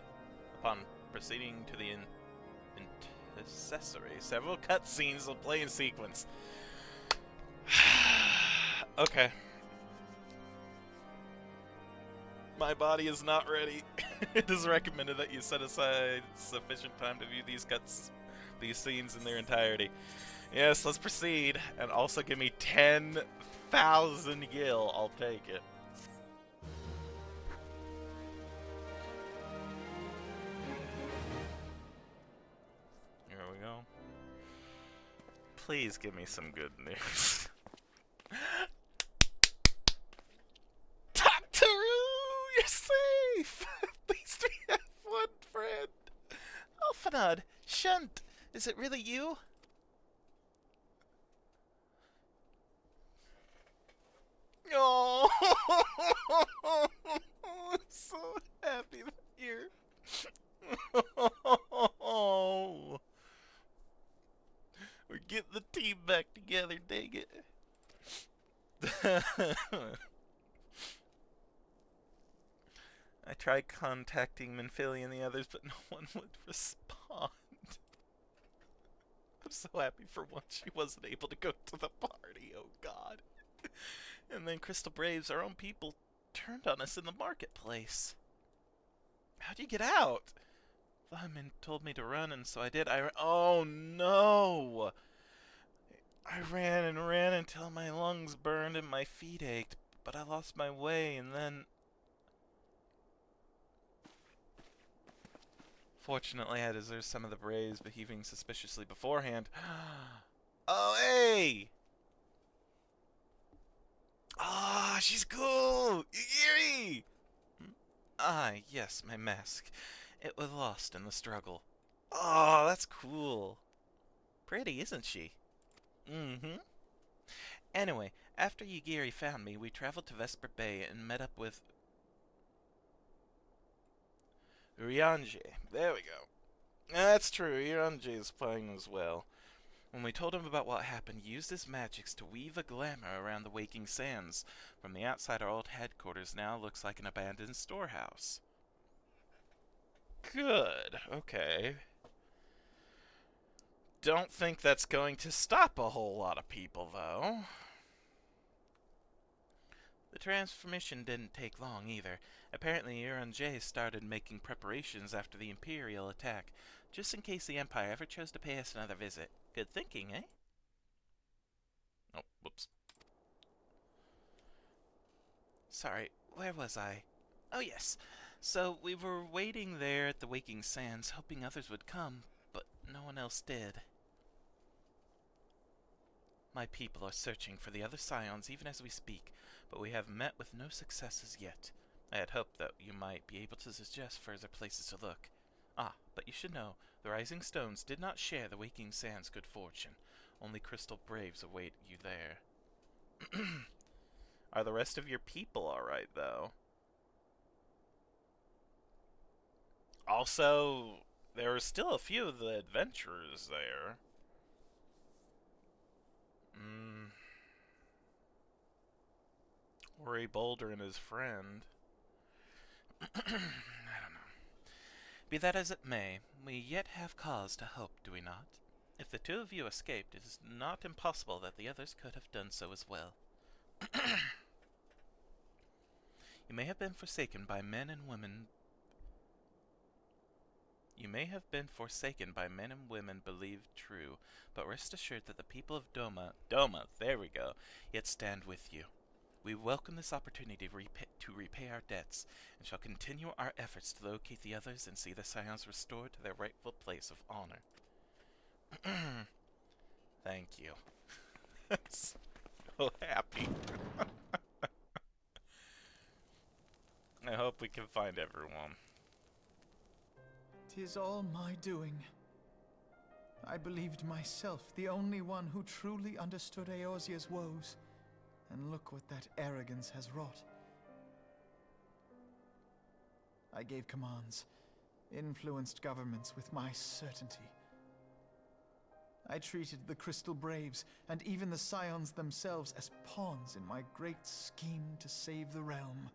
Upon proceeding to the intercessory, several cutscenes will play in sequence. Okay. My body is not ready. It is recommended that you set aside sufficient time to view these scenes in their entirety. Yes, let's proceed. And also give me 10,000 gil. I'll take it. Here we go. Please give me some good news. Doctoroo, you're safe! At least we have one friend. Alphanod, Shunt, is it really you? Oh, I'm so happy that you're... We're getting the team back together, dang it. I tried contacting Minfili and the others, but no one would respond. I'm so happy for once she wasn't able to go to the party, oh god. And then Crystal Braves, our own people, turned on us in the marketplace. How'd you get out? Vahmin told me to run, and so I did. Oh no! I ran and ran until my lungs burned and my feet ached, but I lost my way, and then... Fortunately, I deserved some of the Braves behaving suspiciously beforehand. Oh, hey! Ah, she's cool! Yuri! Ah, yes, my mask. It was lost in the struggle. Oh, that's cool. Pretty, isn't she? Mm-hmm. Anyway, after Yugiri found me, we traveled to Vesper Bay and met up with... Ryanje. There we go. That's true, Ryanje is playing as well. When we told him about what happened, he used his magics to weave a glamour around the Waking Sands. From the outside, our old headquarters now looks like an abandoned storehouse. Good. Okay. Don't think that's going to stop a whole lot of people, though. The transformation didn't take long, either. Apparently, J started making preparations after the Imperial attack, just in case the Empire ever chose to pay us another visit. Good thinking, eh? Oh, whoops. Sorry, where was I? Oh, yes. So, we were waiting there at the Waking Sands, hoping others would come, but no one else did. My people are searching for the other Scions even as we speak, but we have met with no successes yet. I had hoped that you might be able to suggest further places to look. Ah, but you should know, the Rising Stones did not share the Waking Sands' good fortune. Only Crystal Braves await you there. Are the rest of your people alright, though? Also, there are still a few of the adventurers there. Ori Boulder and his friend. I don't know. Be that as it may, we yet have cause to hope, do we not? If the two of you escaped, it is not impossible that the others could have done so as well. You may have been forsaken by men and women... You may have been forsaken by men and women believed true, but rest assured that the people of Doma, there we go, yet stand with you. We welcome this opportunity to repay our debts, and shall continue our efforts to locate the others and see the Scions restored to their rightful place of honor. Thank you. I'm so happy. I hope we can find everyone. 'Tis all my doing. I believed myself the only one who truly understood Eorzea's woes. And look what that arrogance has wrought. I gave commands, influenced governments with my certainty. I treated the Crystal Braves and even the Scions themselves as pawns in my great scheme to save the realm.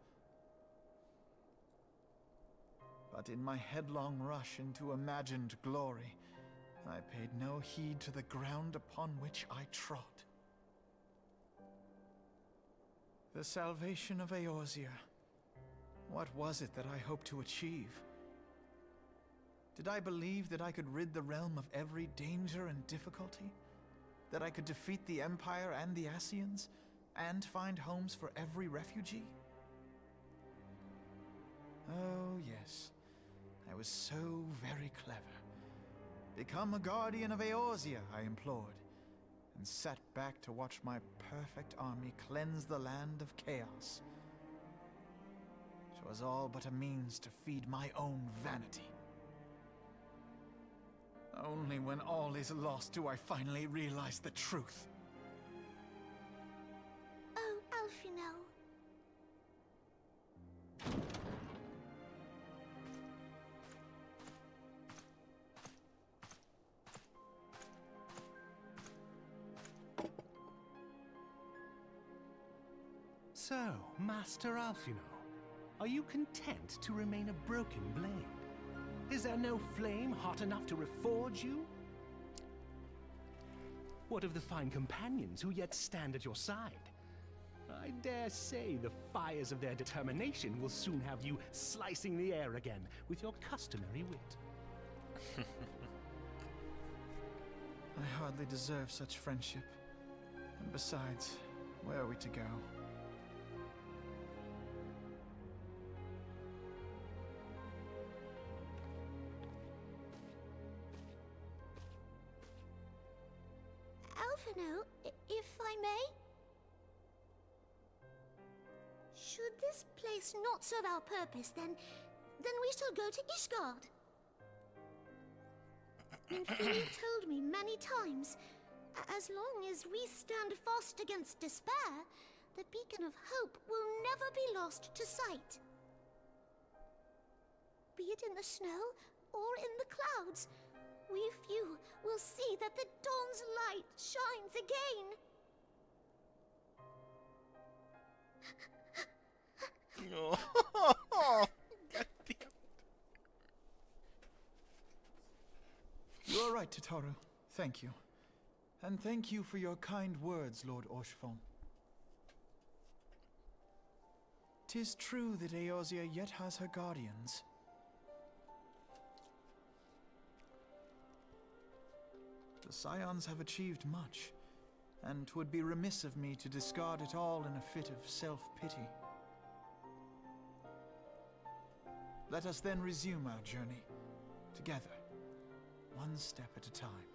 But in my headlong rush into imagined glory, I paid no heed to the ground upon which I trod. The salvation of Eorzea. What was it that I hoped to achieve? Did I believe that I could rid the realm of every danger and difficulty? That I could defeat the Empire and the Ascians, and find homes for every refugee? Oh, yes. I was so very clever. Become a guardian of Eorzea, I implored. and sat back to watch my perfect army cleanse the land of chaos. It was all but a means to feed my own vanity. Only when all is lost do I finally realize the truth. Oh, Alfino. So, Master Alfino, are you content to remain a broken blade? Is there no flame hot enough to reforge you? What of the fine companions who yet stand at your side? I dare say the fires of their determination will soon have you slicing the air again with your customary wit. I hardly deserve such friendship. And besides, where are we to go? Alfino, if I may? Should this place not serve our purpose, then we shall go to Ishgard. Minfilia told me many times, as long as we stand fast against despair, the beacon of hope will never be lost to sight. Be it in the snow or in the clouds, we few will see that the dawn's light shines again. You are right, Tataru. Thank you. And thank you for your kind words, Lord Orshfon. 'Tis true that Eorzea yet has her guardians. The Scions have achieved much, and 'twould be remiss of me to discard it all in a fit of self-pity. Let us then resume our journey, together, one step at a time.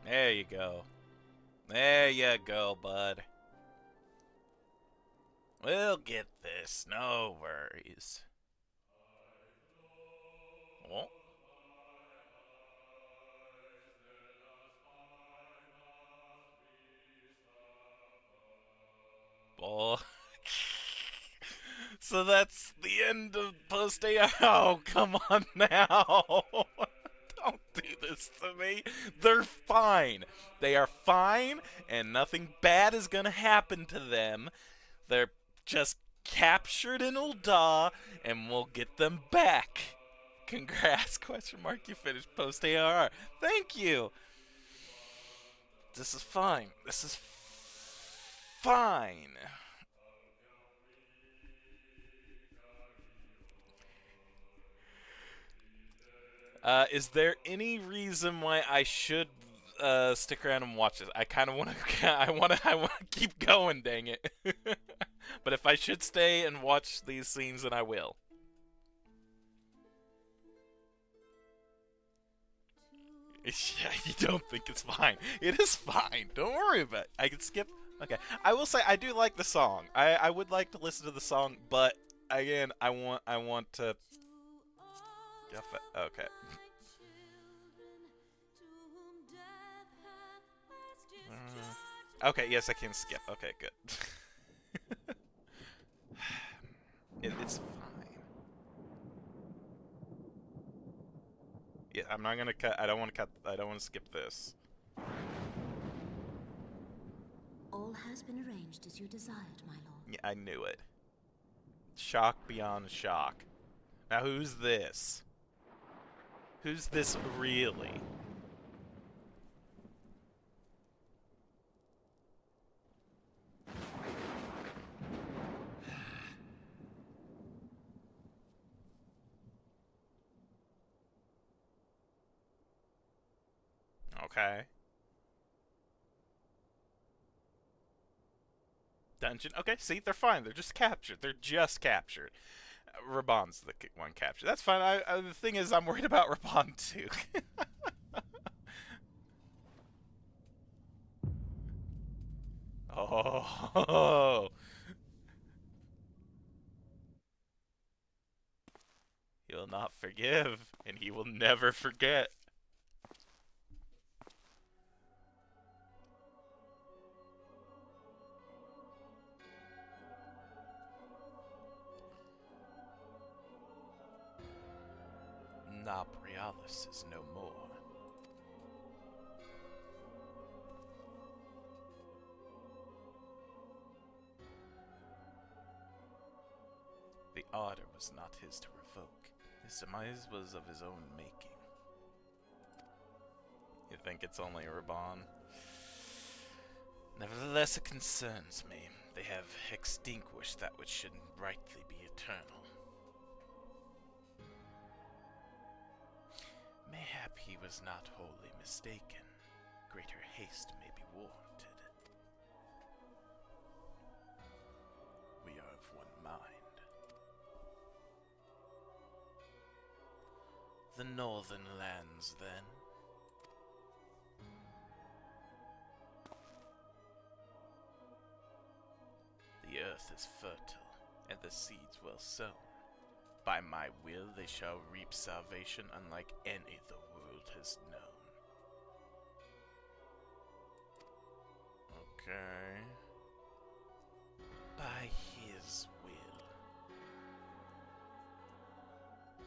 There you go. There you go, bud. We'll get this, no worries. Oh. Oh. So that's the end of post AR. Oh, come on now. Don't do this to me. They're fine. They are fine, and nothing bad is gonna happen to them. They're just captured in Ul'dah, and we'll get them back. Congrats, question mark, you finished post ARR. Thank you. This is fine. This is fine. Is there any reason why I should stick around and watch this? I kind of want to. I want to keep going. Dang it! But if I should stay and watch these scenes, then I will. Yeah, you don't think it's fine? It is fine. Don't worry about it. I can skip. Okay, I will say I do like the song. I would like to listen to the song, but again, I want to. Okay. Okay, yes, I can skip. Okay, good. It's fine. Yeah, I'm not gonna cut. I don't want to cut. I don't want to skip this. All has been arranged as you desired, my lord. Yeah, I knew it. Shock beyond shock. Now, who's this? Who's this really? Okay. Dungeon. Okay, see, they're fine. They're just captured. They're just captured. Raban's the one captured. That's fine. The thing is, I'm worried about Raban too. Oh. He will not forgive, and he will never forget. Borealis is no more. The order was not his to revoke. His demise was of his own making. You think it's only Raban? Nevertheless, it concerns me. They have extinguished that which should rightly be eternal. Mayhap he was not wholly mistaken. Greater haste may be warranted. We are of one mind. The northern lands, then. The earth is fertile, and the seeds well sown. By my will they shall reap salvation unlike any the world has known. Okay. By his will.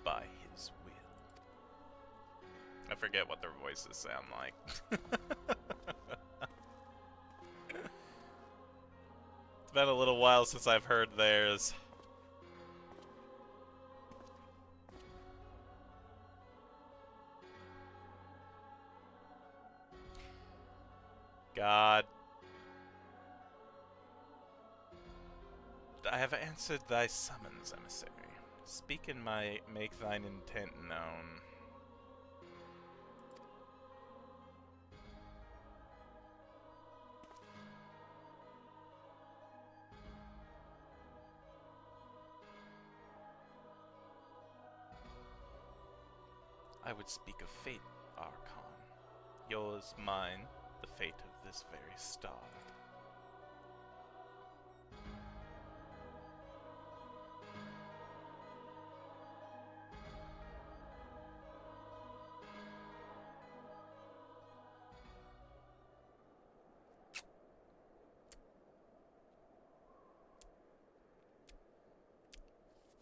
By his will. I forget what their voices sound like. It's been a little while since I've heard theirs. God. I have answered thy summons, emissary. Speak and make thine intent known. I would speak of fate, Archon. Yours, mine, the fate of this very star.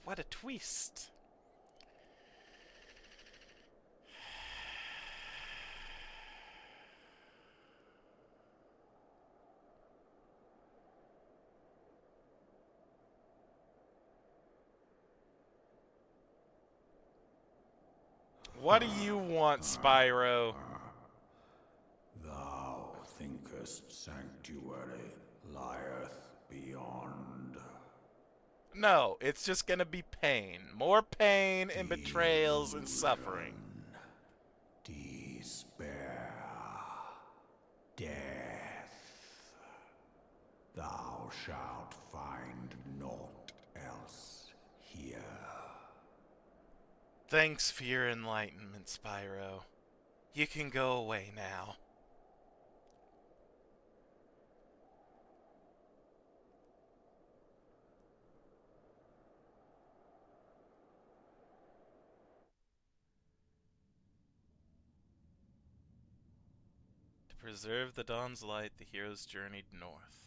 What a twist! What do you want, Spyro? Thou thinkest sanctuary lieth beyond. No, it's just gonna be pain. More pain and betrayals and suffering. Despair. Death. Thou shalt find naught else here. Thanks for your enlightenment, Spyro. You can go away now. To preserve the dawn's light, the heroes journeyed north.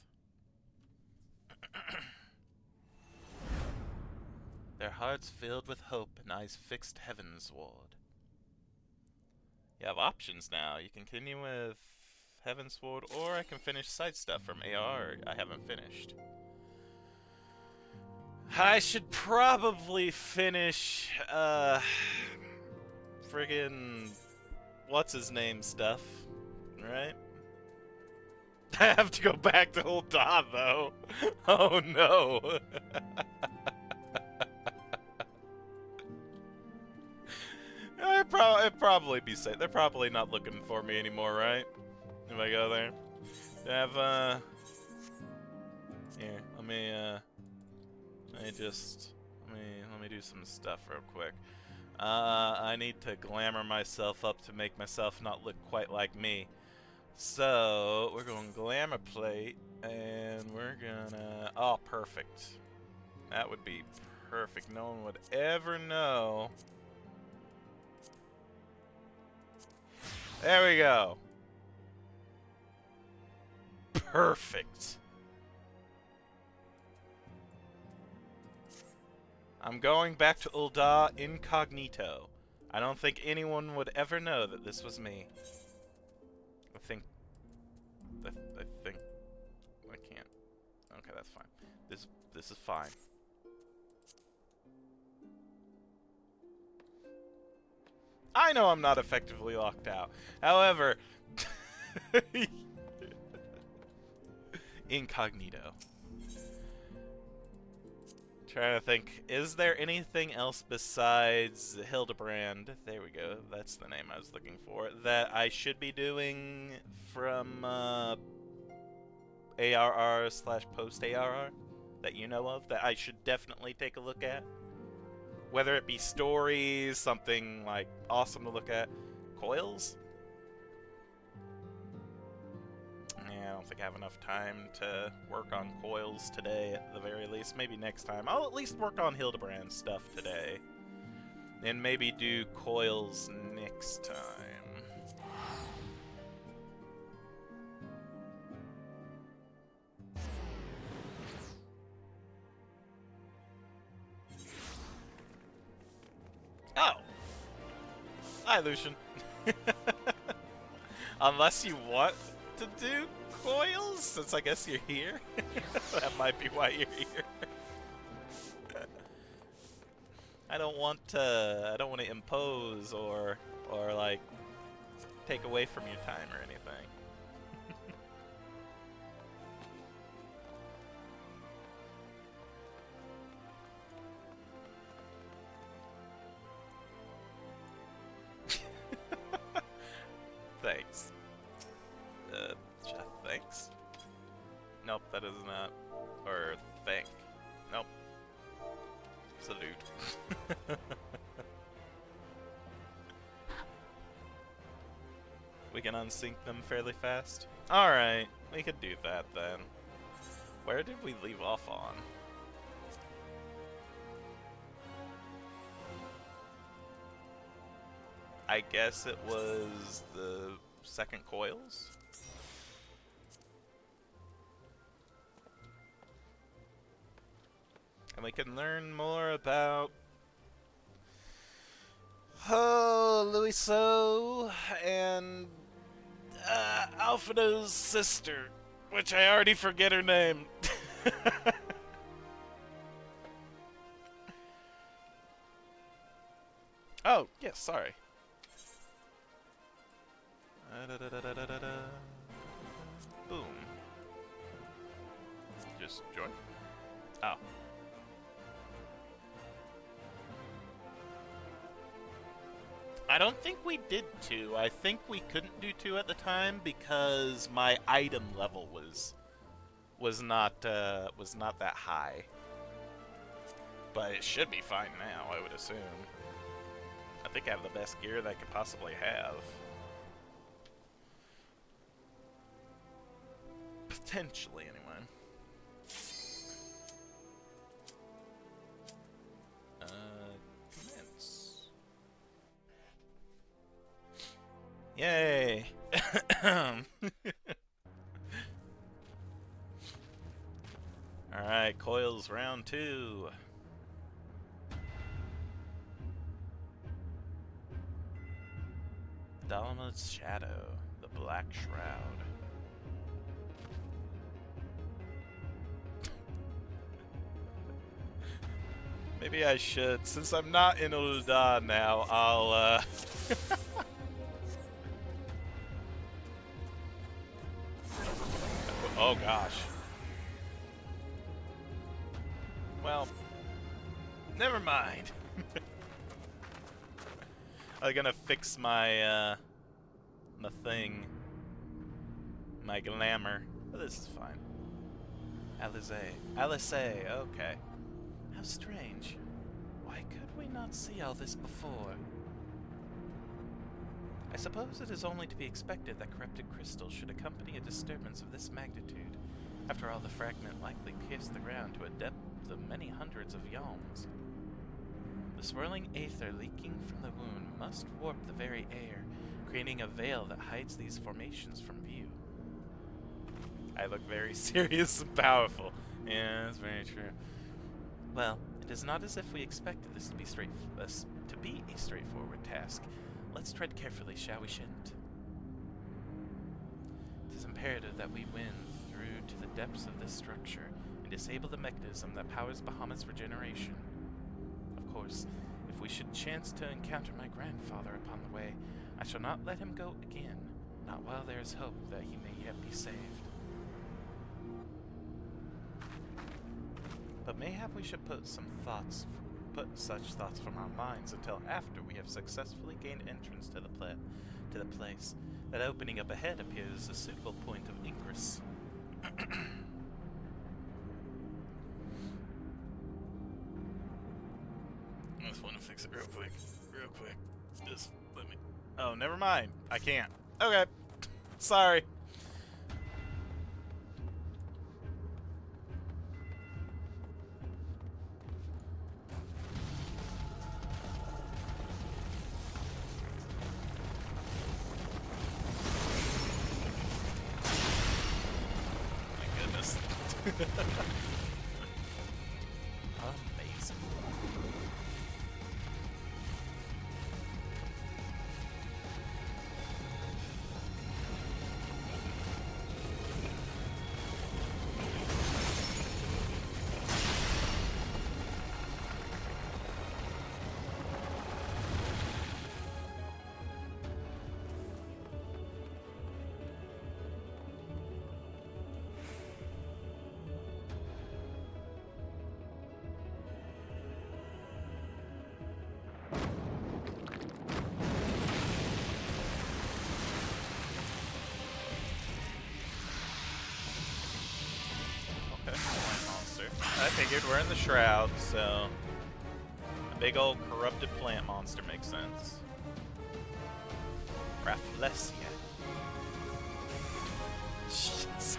Their hearts filled with hope and eyes fixed heavensward. You have options now. You can continue with Heavensward, or I can finish side stuff from ARR I haven't finished. I should probably finish, friggin' what's-his-name stuff, right? I have to go back to Ul'dah, though. Oh, no. It'd probably be safe. They're probably not looking for me anymore, right? If I go there. Have, here, let me do some stuff real quick. I need to glamour myself up to make myself not look quite like me. So, we're going glamour plate, and we're gonna... Oh, perfect. That would be perfect. No one would ever know. There we go. Perfect. I'm going back to Ul'dah incognito. I don't think anyone would ever know that this was me. I think I can't. Okay, that's fine. This is fine. I know I'm not effectively locked out. However, incognito. Trying to think, is there anything else besides Hildebrand? There we go. That's the name I was looking for. That I should be doing from ARR/post-ARR that you know of that I should definitely take a look at? Whether it be stories, something like awesome to look at. Coils? Yeah, I don't think I have enough time to work on coils today at the very least. Maybe next time. I'll at least work on Hildebrand stuff today. And maybe do coils next time. Oh! Hi, Lucian. Unless you want to do coils, since I guess you're here. That might be why you're here. I don't want to impose or like take away from your time or anything. Thanks. Thanks? Nope, that is not. Or thank. Nope. Salute. We can unsync them fairly fast? Alright, we could do that then. Where did we leave off on? I guess it was the second coils? And we can learn more about Louiso and Alfredo's sister, which I already forget her name. Oh, yes, sorry. Boom. Just join. Oh. I don't think we did 2. I think we couldn't do 2 at the time because my item level was not that high. But it should be fine now, I would assume. I think I have the best gear that I could possibly have. Potentially, anyway. Commence. Yay! Alright, coils round 2. Dalamo's Shadow, the Black Shroud. Maybe I should, since I'm not in Ul'dah now, I'll Oh gosh. Well, never mind. I'm gonna fix my my thing, my glamour. Oh, this is fine. Alice, okay. How strange. Why could we not see all this before? I suppose it is only to be expected that corrupted crystal should accompany a disturbance of this magnitude. After all, the fragment likely pierced the ground to a depth of many hundreds of yalms. The swirling aether leaking from the wound must warp the very air, creating a veil that hides these formations from view. I look very serious and powerful. Yeah, that's very true. Well, it is not as if we expected this to be a straightforward task. Let's tread carefully, shall we, Shint? It is imperative that we win through to the depths of this structure and disable the mechanism that powers Bahamut's regeneration. Of course, if we should chance to encounter my grandfather upon the way, I shall not let him go again, not while there is hope that he may yet be saved. But mayhap we should put such thoughts from our minds until after we have successfully gained entrance to the place. That opening up ahead appears a suitable point of ingress. I just want to fix it real quick. Just let me... Oh, never mind. I can't. Okay. Sorry. Amazing. I figured we're in the shroud, so a big old corrupted plant monster makes sense. Rafflesia. Jeez.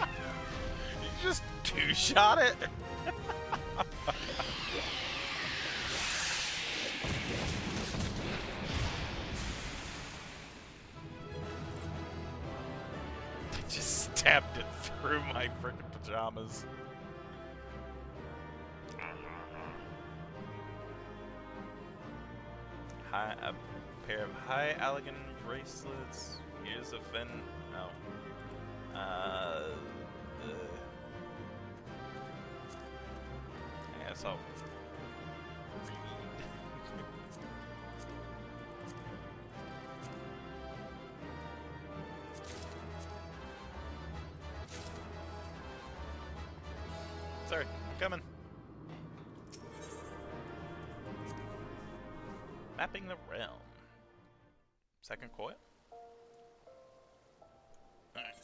You just two-shot it? I just stabbed it through my frickin' pajamas. A pair of high elegant bracelets. Here's a fin. No. Yeah, so. Sorry, coming. Mapping the realm. Second coil? Alright.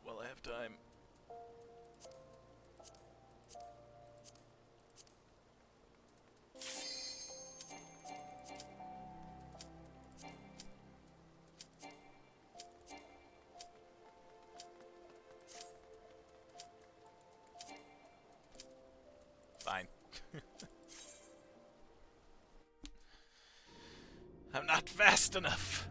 Well, I have time. Fine. I'm not fast enough.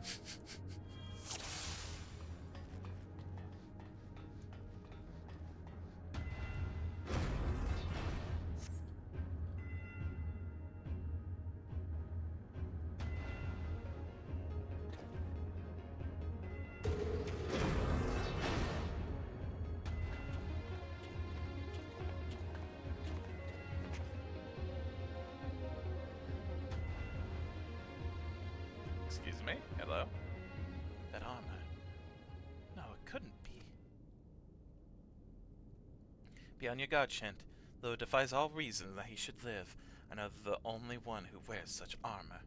Excuse me? Hello? That armor. No, it couldn't be. Be on your guard, Shent. Though it defies all reason that he should live, I know the only one who wears such armor.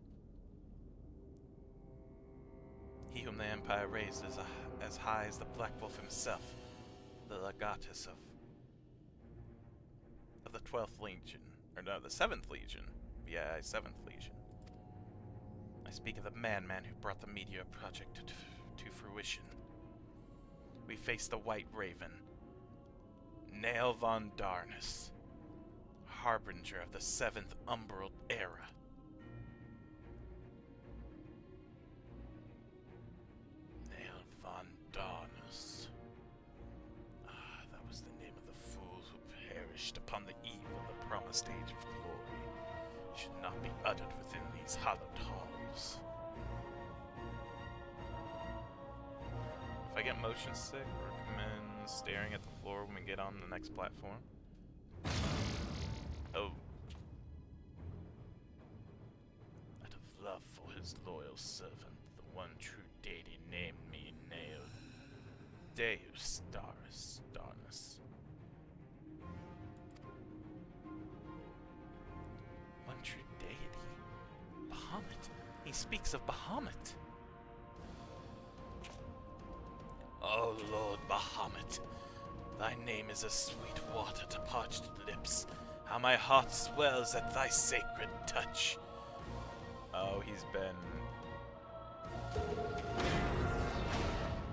He whom the Empire raised is as high as the Black Wolf himself, the legatus of the 12th Legion. Or no, the 7th Legion. VII 7th Legion. I speak of the madman who brought the Meteor Project to fruition. We face the White Raven, Nail von Darnus, harbinger of the 7th Umbral Era. Nail von Darnus. Ah, that was the name of the fool who perished upon the eve of the promised Age of Glory. It should not be uttered within these hallowed halls. If I get motion sick, recommend staring at the floor when we get on the next platform. Oh. Out of love for his loyal servant, the one true deity named me Nail. Deus Darnus. One true deity? Bahamut. He speaks of Bahamut. Oh Lord Bahamut, thy name is as sweet water to parched lips. How my heart swells at thy sacred touch. Oh, he's been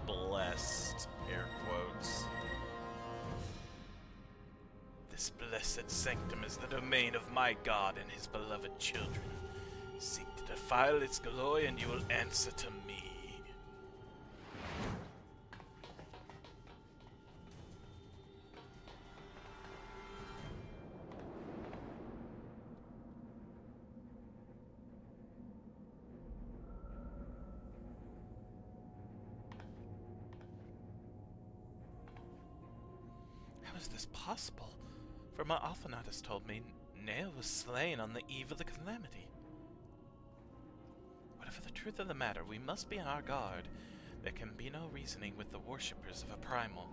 blessed, air quotes. This blessed sanctum is the domain of my God and his beloved children. Seek to defile its glory and you will answer to me. How is this possible? For my Alphanaut has told me Nail was slain on the eve of the calamity. Whatever the truth of the matter, we must be on our guard. There can be no reasoning with the worshippers of a primal.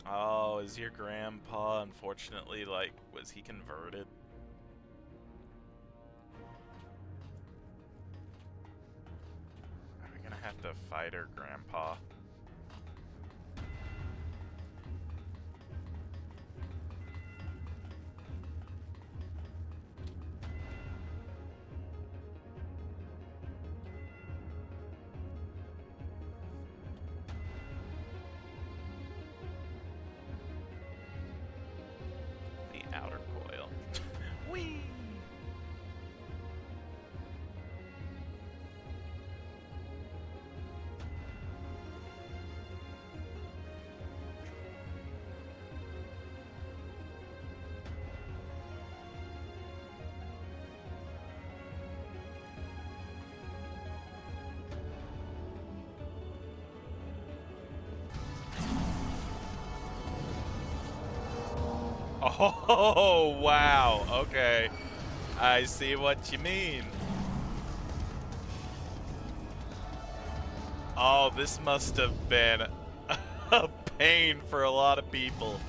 Oh, is your grandpa unfortunately, like, was he converted? Are we gonna have to fight her grandpa? Outer coil. Whee! Oh, wow. Okay. I see what you mean. Oh, this must have been a pain for a lot of people.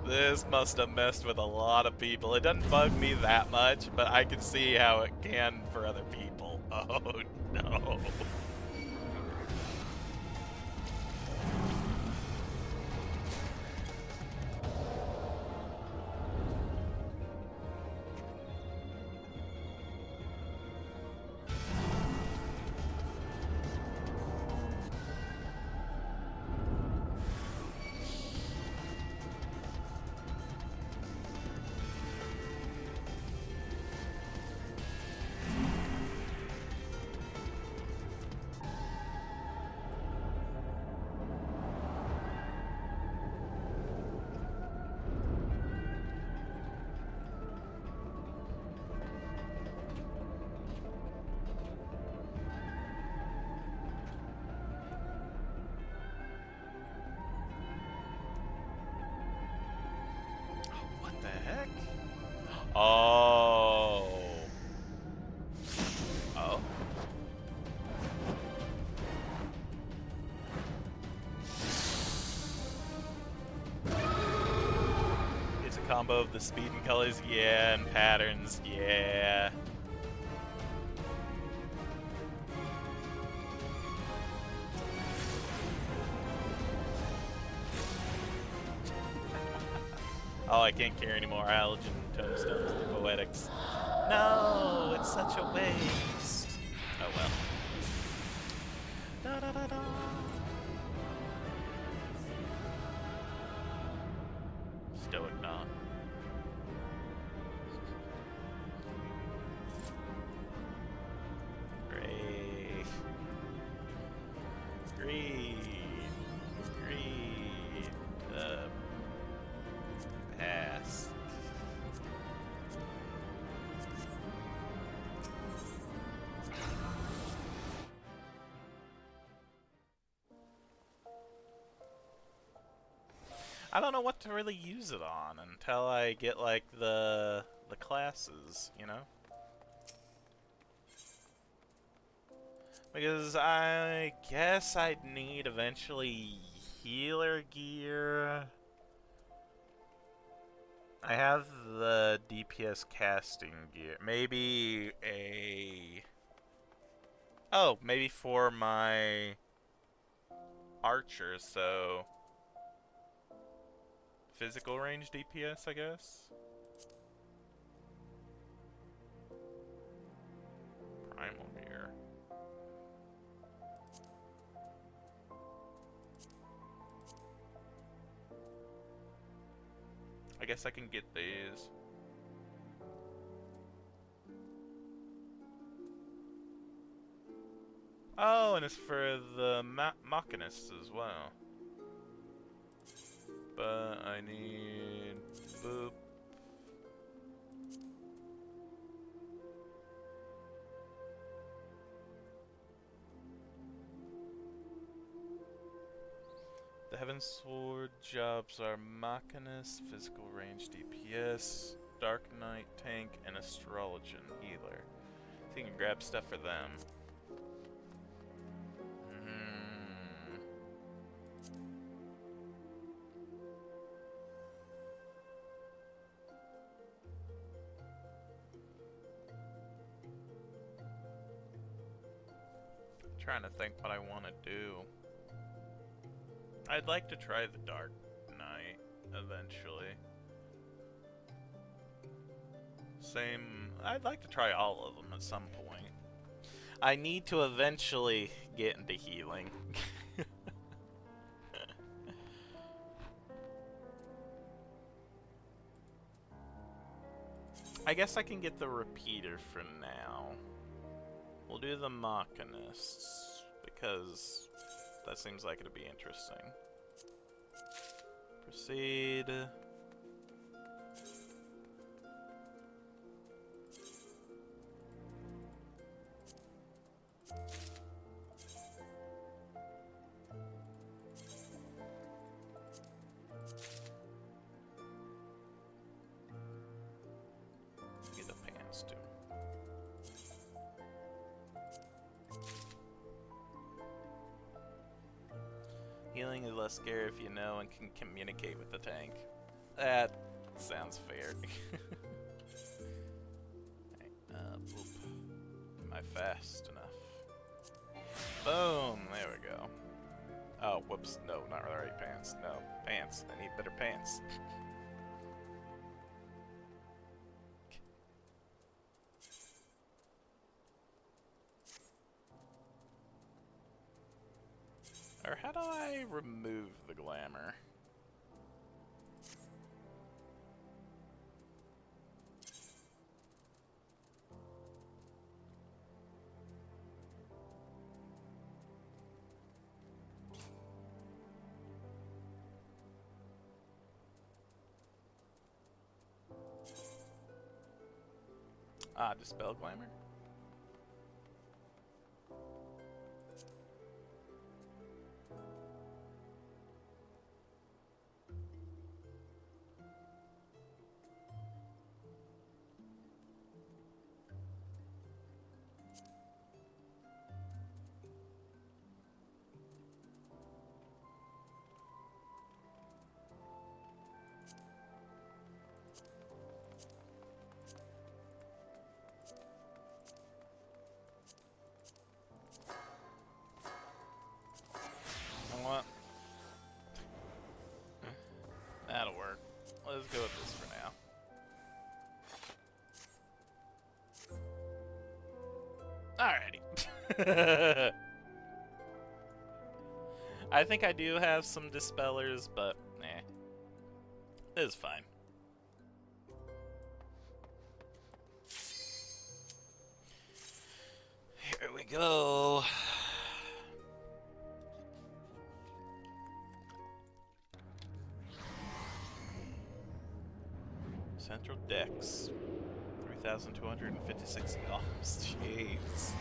This must have messed with a lot of people. It doesn't bug me that much, but I can see how it can for other people. Oh, no. Oh. Oh. It's a combo of the speed and colors, yeah, and patterns, yeah. Oh, I can't carry any more halogen tombstones to poetics. No, it's such a waste. Oh well. Da da da da. Stoic not. Great. Greed. Greed. Pass. I don't know what to really use it on until I get like the classes, you know? Because I guess I'd need eventually healer gear. I have the DPS casting gear. Maybe a... Oh, maybe for my archer, so... Physical range DPS, I guess? Primal gear. I guess I can get these. Oh, and it's for the Machinists as well. But I need... Boop. The Heaven Sword jobs are Machinist, Physical Range DPS, Dark Knight Tank, and Astrologian Healer. So you can grab stuff for them. Trying to think what I want to do. I'd like to try the Dark Knight eventually. I'd like to try all of them at some point. I need to eventually get into healing. I guess I can get the repeater for now. We'll do the Machinists, because that seems like it'll be interesting. Proceed. Get the pants too. Healing is less scary if you know and can communicate with the tank. That sounds fair. Right, boop. Am I fast enough? Boom! There we go. Oh, whoops. No, not the right pants. No, pants. I need better pants. Or how do I remove the glamour? Ah, dispel glamour? I think I do have some dispellers, but it's fine. Here we go. Central decks. 3,256 goals. Jeez.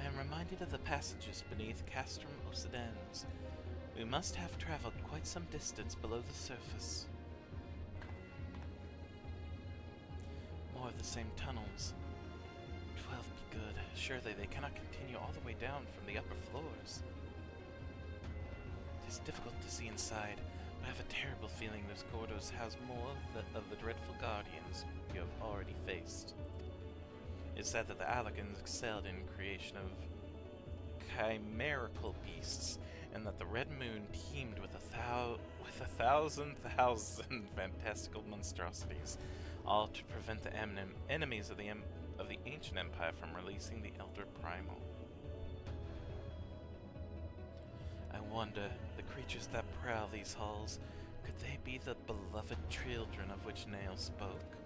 I am reminded of the passages beneath Castrum Occidens. We must have traveled quite some distance below the surface. More of the same tunnels. 12 be good. Surely they cannot continue all the way down from the upper floors. It is difficult to see inside, but I have a terrible feeling those corridors house more of the dreadful guardians you have already faced. It is said that the Allegans excelled in creation of chimerical beasts, and that the Red Moon teemed with a thousand fantastical monstrosities, all to prevent the enemies of the ancient empire from releasing the Elder Primal. I wonder, the creatures that prowl these halls, could they be the beloved children of which Nail spoke?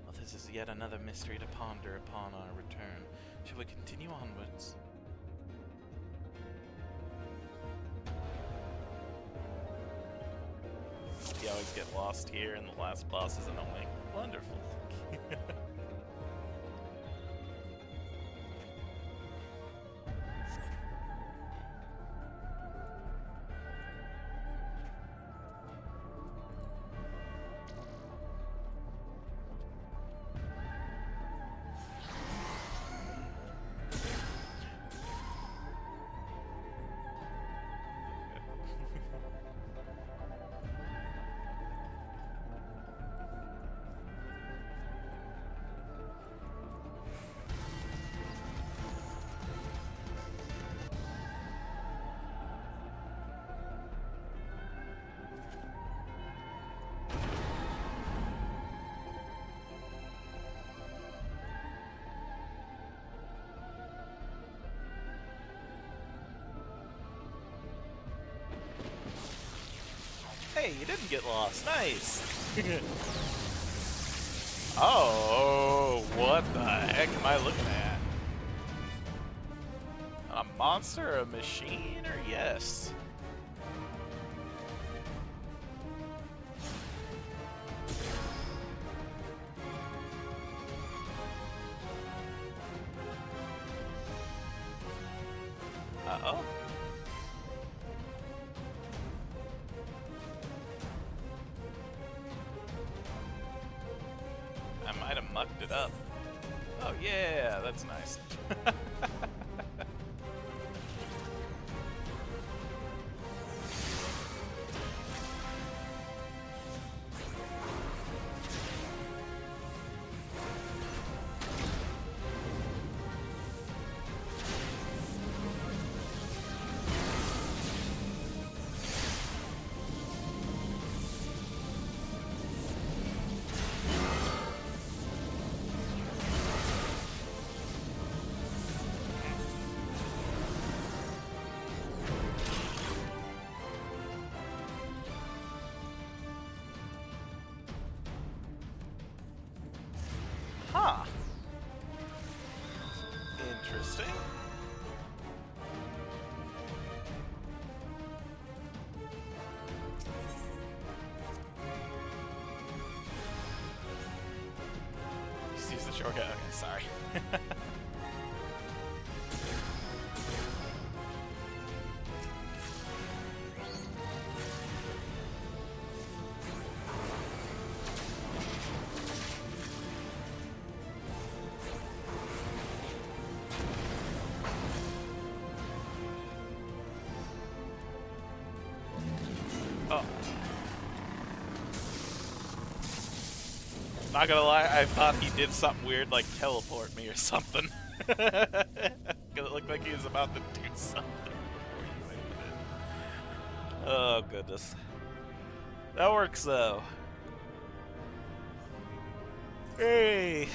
Well, this is yet another mystery to ponder upon our return. Shall we continue onwards? You always get lost here, and the last boss is annoying. Wonderful. Hey, you didn't get lost. Nice. Oh, what the heck am I looking at? A monster, a machine, or yes? Uh-oh. I might have mucked it up. Oh yeah, that's nice. Huh. Interesting. Just use the shortcut. Okay, sorry. Oh. Not gonna lie, I thought he did something weird like teleport me or something. Because it looked like he was about to do something before you went in. Oh, goodness. That works, though. Hey!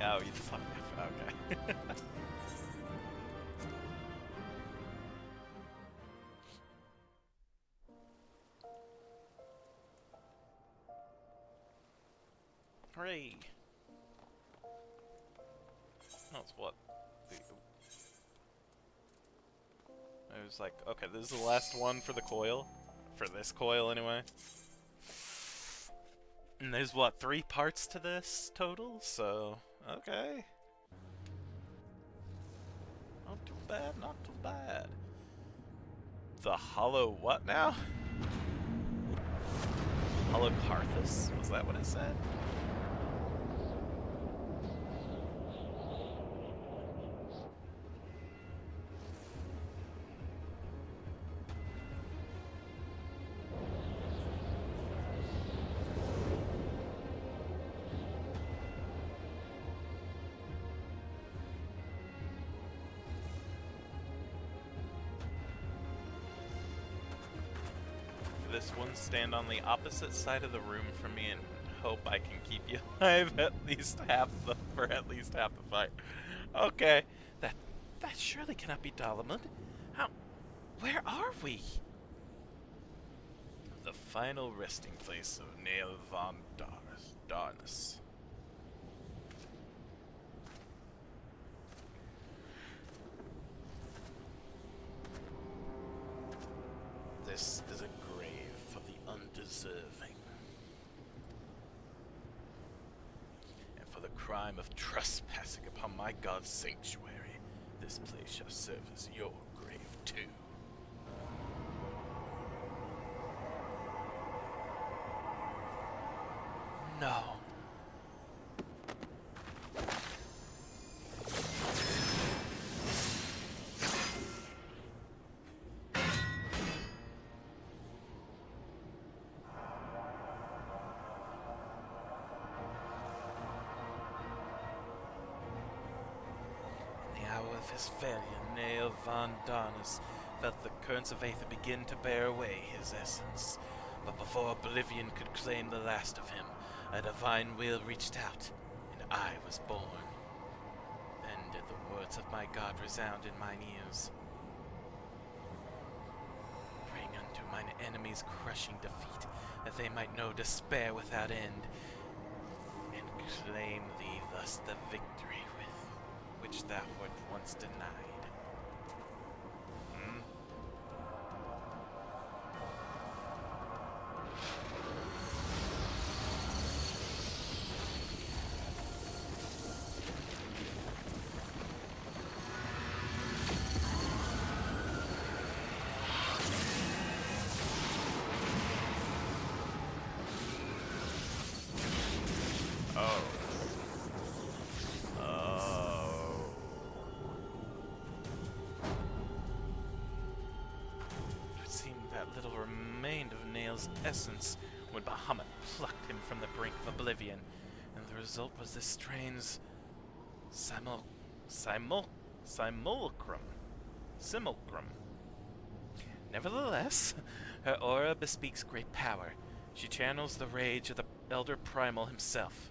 Oh, you just left me. Okay. Hooray! That's what? I was like, okay, this is the last one for the coil. For this coil, anyway. And there's, what, 3 parts to this total? So, okay. Not too bad, not too bad. The hollow what now? Hollow Carthus? Was that what it said? This one, stand on the opposite side of the room from me and hope I can keep you alive for at least half the fight. Okay, that surely cannot be Dalamud. Where are we? The final resting place of Nail von Darnus. This is a grave for the undeserving, and for the crime of trespassing upon my god's sanctuary, this place shall serve as your grave too. No. Of his failure, Nail von Darnus felt the currents of Aether begin to bear away his essence. But before oblivion could claim the last of him, a divine will reached out, and I was born. Then did the words of my God resound in mine ears. Praying unto mine enemies' crushing defeat, that they might know despair without end, and claim thee thus the victory which thou wert once denied. Essence when Bahamut plucked him from the brink of oblivion, and the result was this strange simulacrum. Nevertheless, her aura bespeaks great power. She channels the rage of the Elder Primal himself.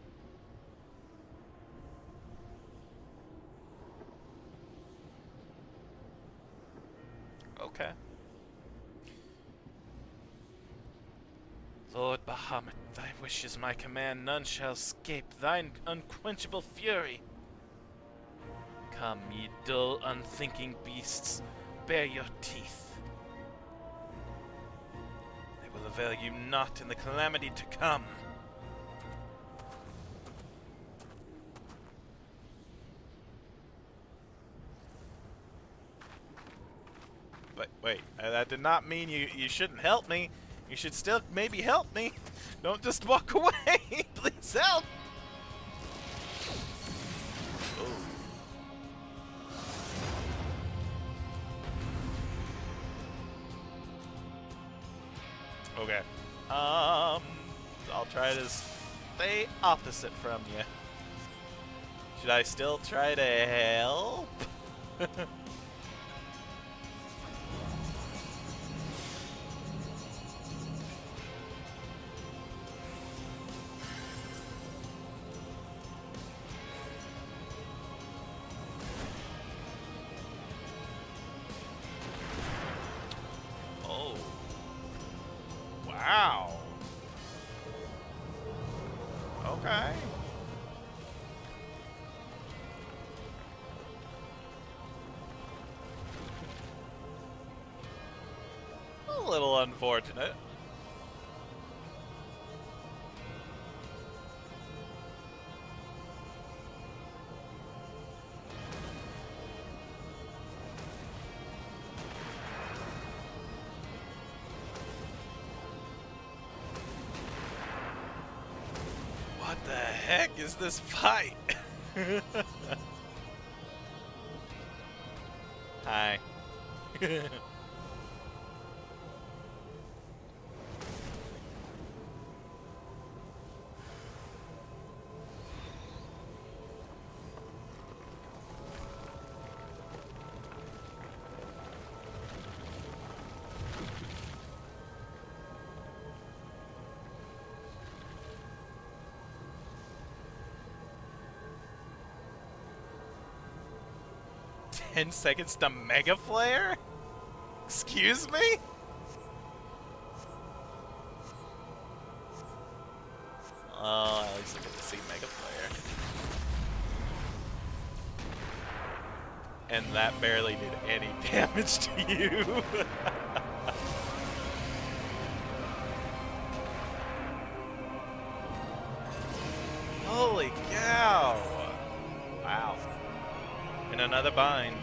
Okay. Lord Bahamut, thy wish is my command, none shall escape thine unquenchable fury. Come, ye dull, unthinking beasts, bare your teeth. They will avail you not in the calamity to come. But wait, that did not mean you shouldn't help me. You should still maybe help me. Don't just walk away. Please help. Okay. I'll try to stay opposite from you. Should I still try to help? Oh. Wow. Okay. A little unfortunate. What the heck is this fight? Hi. 10 seconds to Mega Flare? Excuse me? Oh, at least I get to see Mega Flare. And that barely did any damage to you. Holy cow! Wow. In another bind.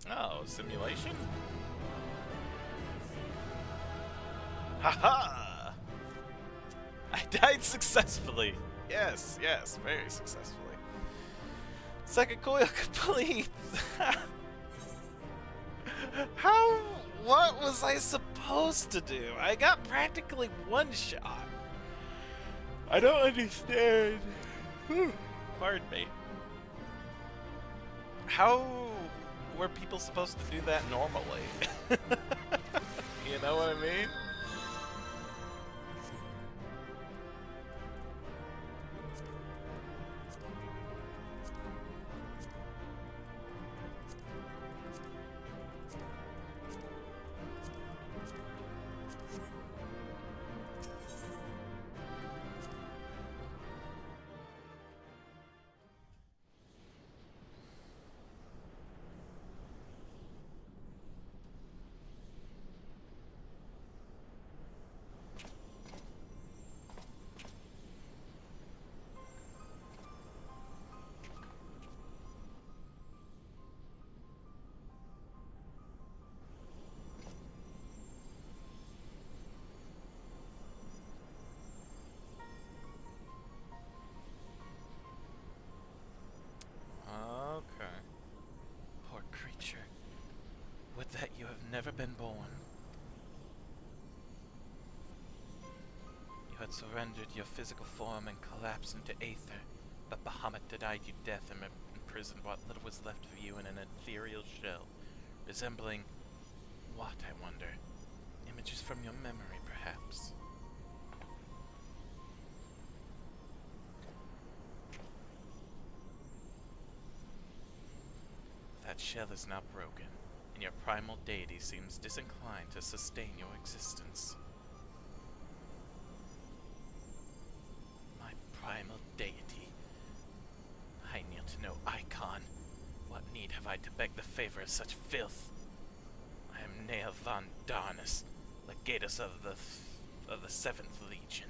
Oh, simulation? Haha! I died successfully. Yes, yes, very successfully. Second coil complete. How? What was I supposed to do? I got practically one shot. I don't understand. Pardon me. How were people supposed to do that normally? You know what I mean? Okay. Poor creature. Would that you have never been born. You had surrendered your physical form and collapsed into aether, but Bahamut denied you death and imprisoned what little was left of you in an ethereal shell, resembling what, I wonder? Images from your memory, perhaps? That shell is now broken, and your primal deity seems disinclined to sustain your existence. My primal deity? I kneel to no icon. What need have I to beg the favor of such filth? I am Nea von Darnus, legatus of the 7th Legion.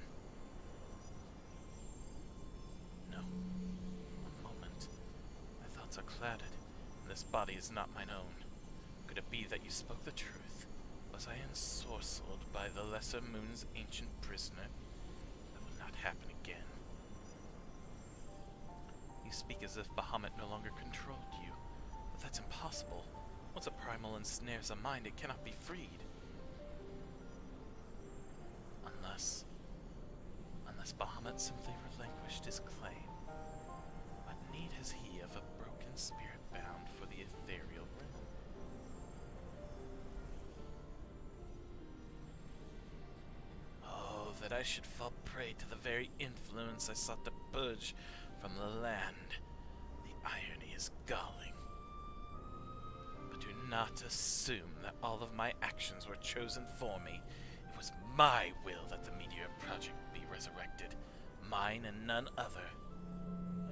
No. A moment. My thoughts are clouded. This body is not mine own. Could it be that you spoke the truth? Was I ensorcelled by the Lesser Moon's ancient prisoner? not happen again. You speak as if Bahamut no longer controlled you, but that's impossible. Once a primal ensnares a mind, it cannot be freed. Unless Bahamut simply relinquished his claim. What need has he of a broken spirit bound for the ethereal realm? Oh, that I should fall prey to the very influence I sought to purge from the land. The irony is galling. But do not assume that all of my actions were chosen for me. It was my will that the Meteor Project be resurrected. Mine and none other.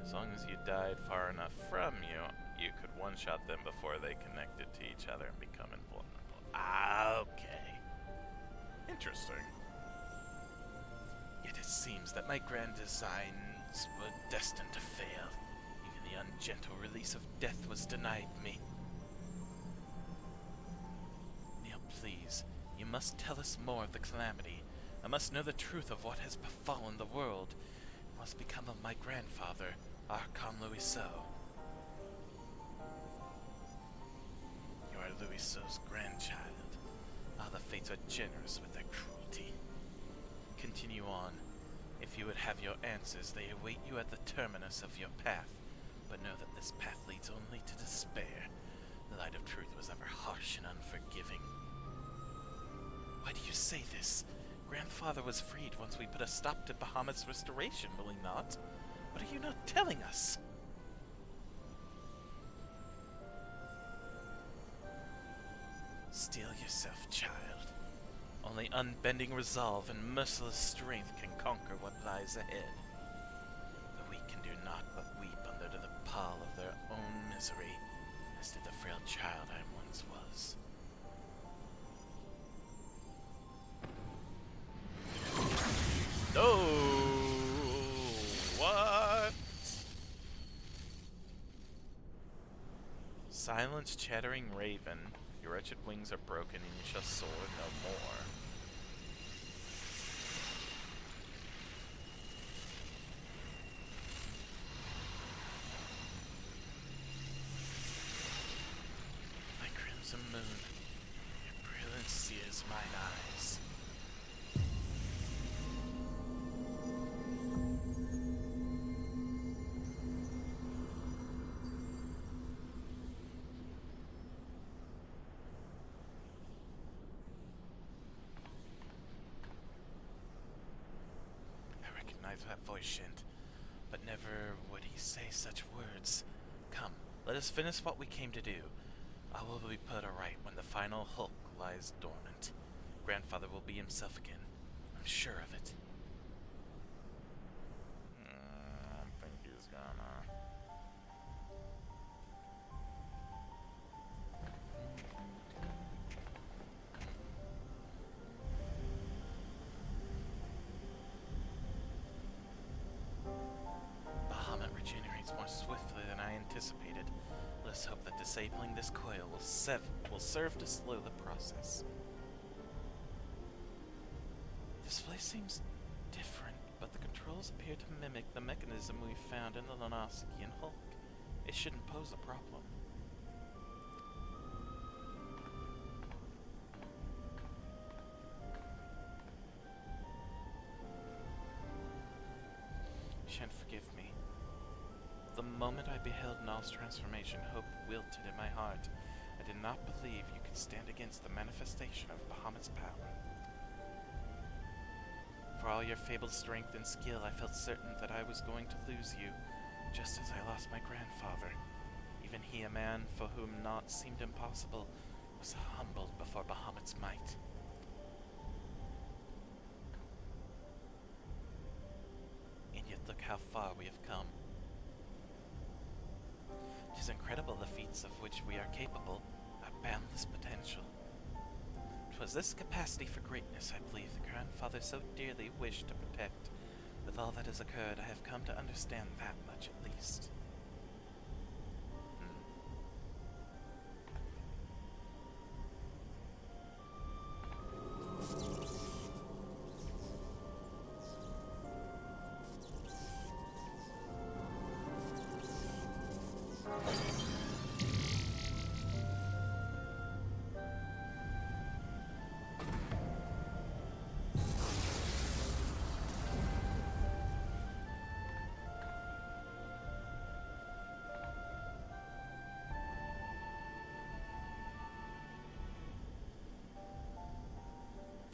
As long as you died far enough from you, you could one-shot them before they connected to each other and become invulnerable. Ah, okay. Interesting. Yet it seems that my grand designs were destined to fail. Even the ungentle release of death was denied me. Neil, please, you must tell us more of the calamity. I must know the truth of what has befallen the world. What has become of my grandfather, Archon Louiseau. You are Louiseau's grandchild. Ah, the fates are generous with their cruelty. Continue on. If you would have your answers, they await you at the terminus of your path. But know that this path leads only to despair. The light of truth was ever harsh and unforgiving. Why do you say this? Grandfather was freed once we put a stop to Bahamut's restoration, will he not? What are you not telling us? Steel yourself, child. Only unbending resolve and merciless strength can conquer what lies ahead. The weak can do naught but weep under the pall of their own misery, as did the frail child I once was. No! What? Silence, chattering raven. Your wretched wings are broken, and you shall soar no more. My crimson moon, your brilliance sears mine eyes. That voice, Shint, but never would he say such words. Come, let us finish what we came to do. All will be put aright when the final hulk lies dormant. Grandfather will be himself again. I'm sure of it. I think he's gonna... more swiftly than I anticipated. Let us hope that disabling this coil will serve to slow the process. This place seems different, but the controls appear to mimic the mechanism we found in the Lonoskian Hulk. It shouldn't pose a problem. Shan't forgive me. The moment I beheld Null's transformation, hope wilted in my heart. I did not believe you could stand against the manifestation of Bahamut's power. For all your fabled strength and skill, I felt certain that I was going to lose you, just as I lost my grandfather. Even he, a man for whom naught seemed impossible, was humbled before Bahamut's might. And yet look how far we have come. It is incredible the feats of which we are capable, our boundless potential. 'Twas this capacity for greatness I believe the grandfather so dearly wished to protect. With all that has occurred, I have come to understand that much at least.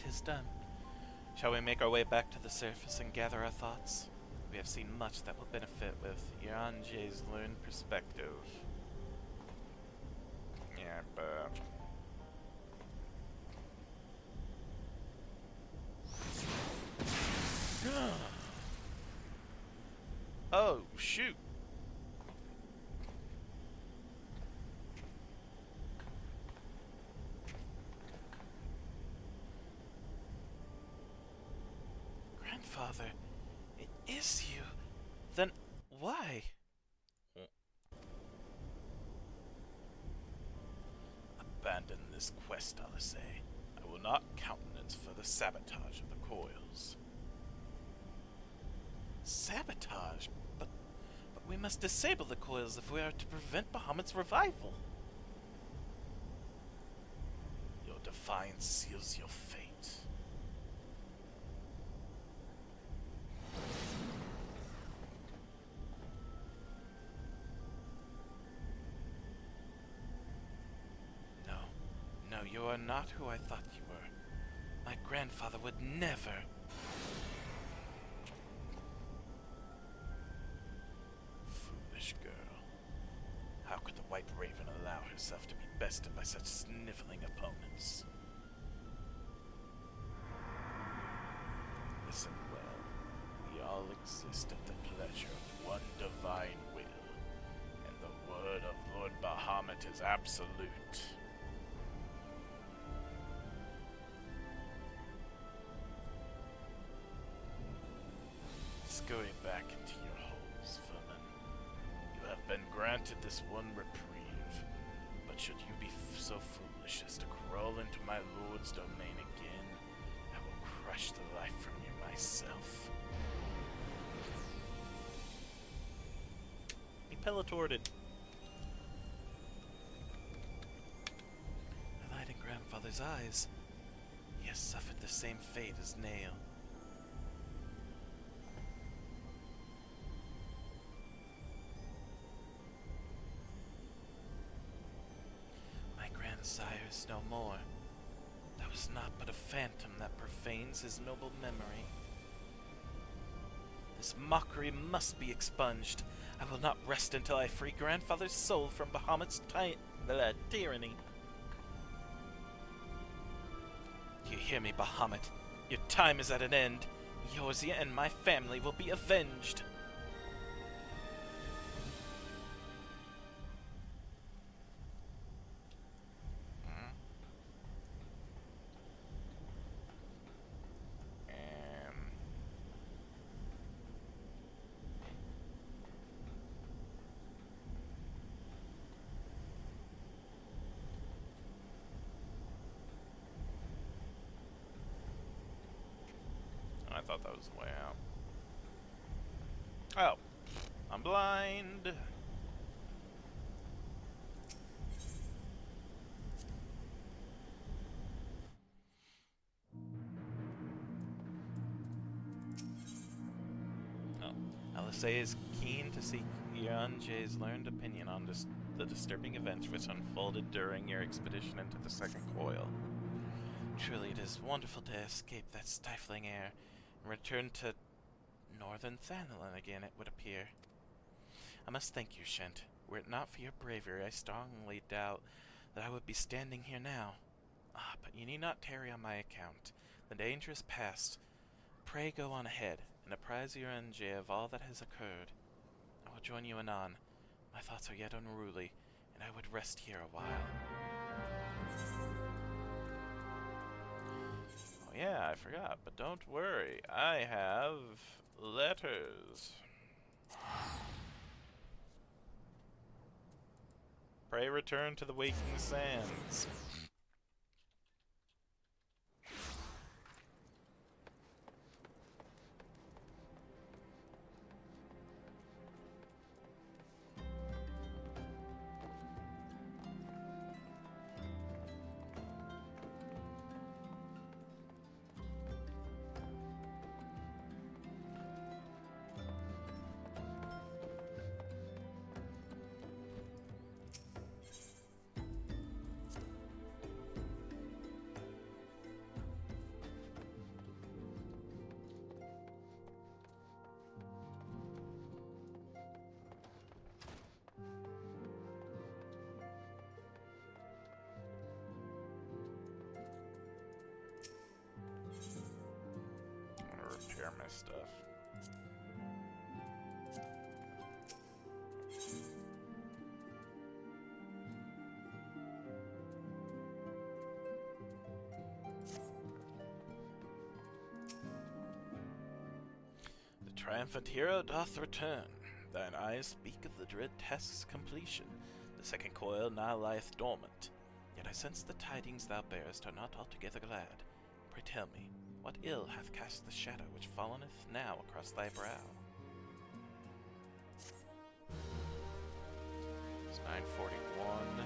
'tis done. Shall we make our way back to the surface and gather our thoughts? We have seen much that will benefit with Yanje's learned perspective. Yeah, but... Oh, shoot! Grandfather, it is you. Then why? Abandon this quest, Alice. I will not countenance further sabotage of the coils. Sabotage? But we must disable the coils if we are to prevent Bahamut's revival. Your defiance seals your fate. No, you are not who I thought you were. My grandfather would never... Foolish girl. How could the White Raven allow herself to be bested by such sniveling opponents? Listen well. We all exist at the pleasure of one divine will, and the word of Lord Bahamut is absolute. Scurry back into your holes, vermin. You have been granted this one reprieve, but should you be so foolish as to crawl into my lord's domain again, I will crush the life from you myself. He teletorted. The light in grandfather's eyes. He has suffered the same fate as Nail. Sire is no more. That was not but a phantom that profanes his noble memory. This mockery must be expunged. I will not rest until I free grandfather's soul from Bahamut's tyranny. You hear me, Bahamut? Your time is at an end. Eorzea and my family will be avenged. I thought that was the way out. Oh, I'm blind. Oh, Alice is keen to seek Yanje's learned opinion on the disturbing events which unfolded during your expedition into the second coil. Truly, it is wonderful to escape that stifling air and return to northern Thanalan again, it would appear. I must thank you, Shent. Were it not for your bravery, I strongly doubt that I would be standing here now. Ah, but you need not tarry on my account. The danger is past. Pray go on ahead, and apprise Yanjei of all that has occurred. I will join you anon. My thoughts are yet unruly, and I would rest here a while. Oh yeah, I forgot, but don't worry. I have letters. Pray return to the waking sands. share my stuff. The triumphant hero doth return. Thine eyes speak of the dread task's completion. The second coil now lieth dormant. Yet I sense the tidings thou bearest are not altogether glad. Pray tell me, what ill hath cast the shadow which falleth now across thy brow? It's 9:41.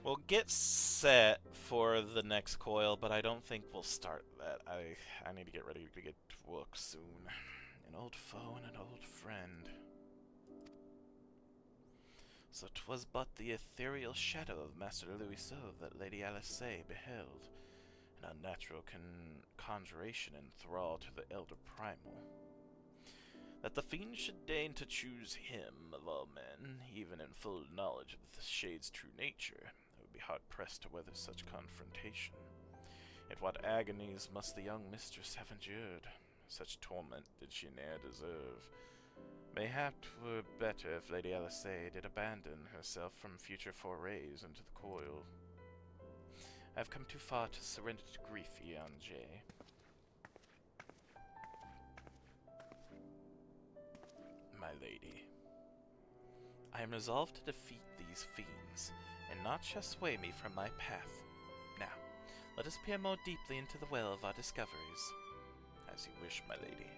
We'll get set for the next coil, but I don't think we'll start that. I need to get ready to get to work soon. An old foe and an old friend. So 'twas but the ethereal shadow of Master Louiseau that Lady Alisaie beheld, an unnatural conjuration in thrall to the elder primal. That the fiend should deign to choose him of all men, even in full knowledge of the shade's true nature, I would be hard-pressed to weather such confrontation. Yet what agonies must the young mistress have endured? Such torment did she ne'er deserve. Mayhap 'twere better if Lady Alisaie did abandon herself from future forays into the coil. I have come too far to surrender to grief, Eon J. My lady, I am resolved to defeat these fiends, and not shall sway me from my path. Now, let us peer more deeply into the well of our discoveries. As you wish, my lady.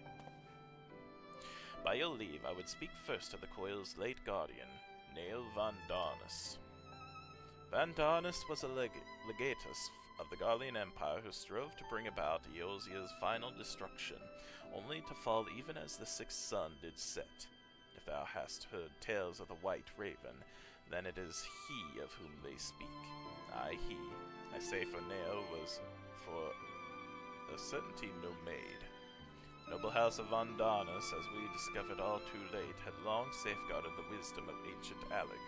By your leave, I would speak first of the coil's late guardian, Nael Van Darnus. Van Darnus was a legatus of the Garlean Empire who strove to bring about Eorzea's final destruction, only to fall even as the sixth sun did set. If thou hast heard tales of the White Raven, then it is he of whom they speak. Aye, he, I say, for Nael was for a certainty no maid. The noble house of Van Darnus, as we discovered all too late, had long safeguarded the wisdom of ancient Alec.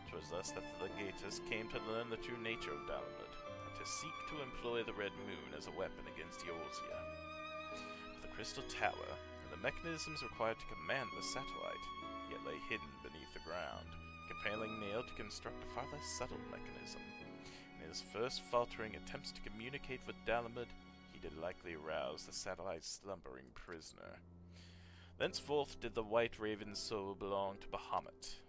'Twas thus that the legatus came to learn the true nature of Dalamud, and to seek to employ the Red Moon as a weapon against Eorzea. But the Crystal Tower, and the mechanisms required to command the satellite, yet lay hidden beneath the ground, compelling Nael to construct a far less subtle mechanism. In his first faltering attempts to communicate with Dalamud, did likely arouse the satellite's slumbering prisoner. Thenceforth did the White Raven's soul belong to Bahamut.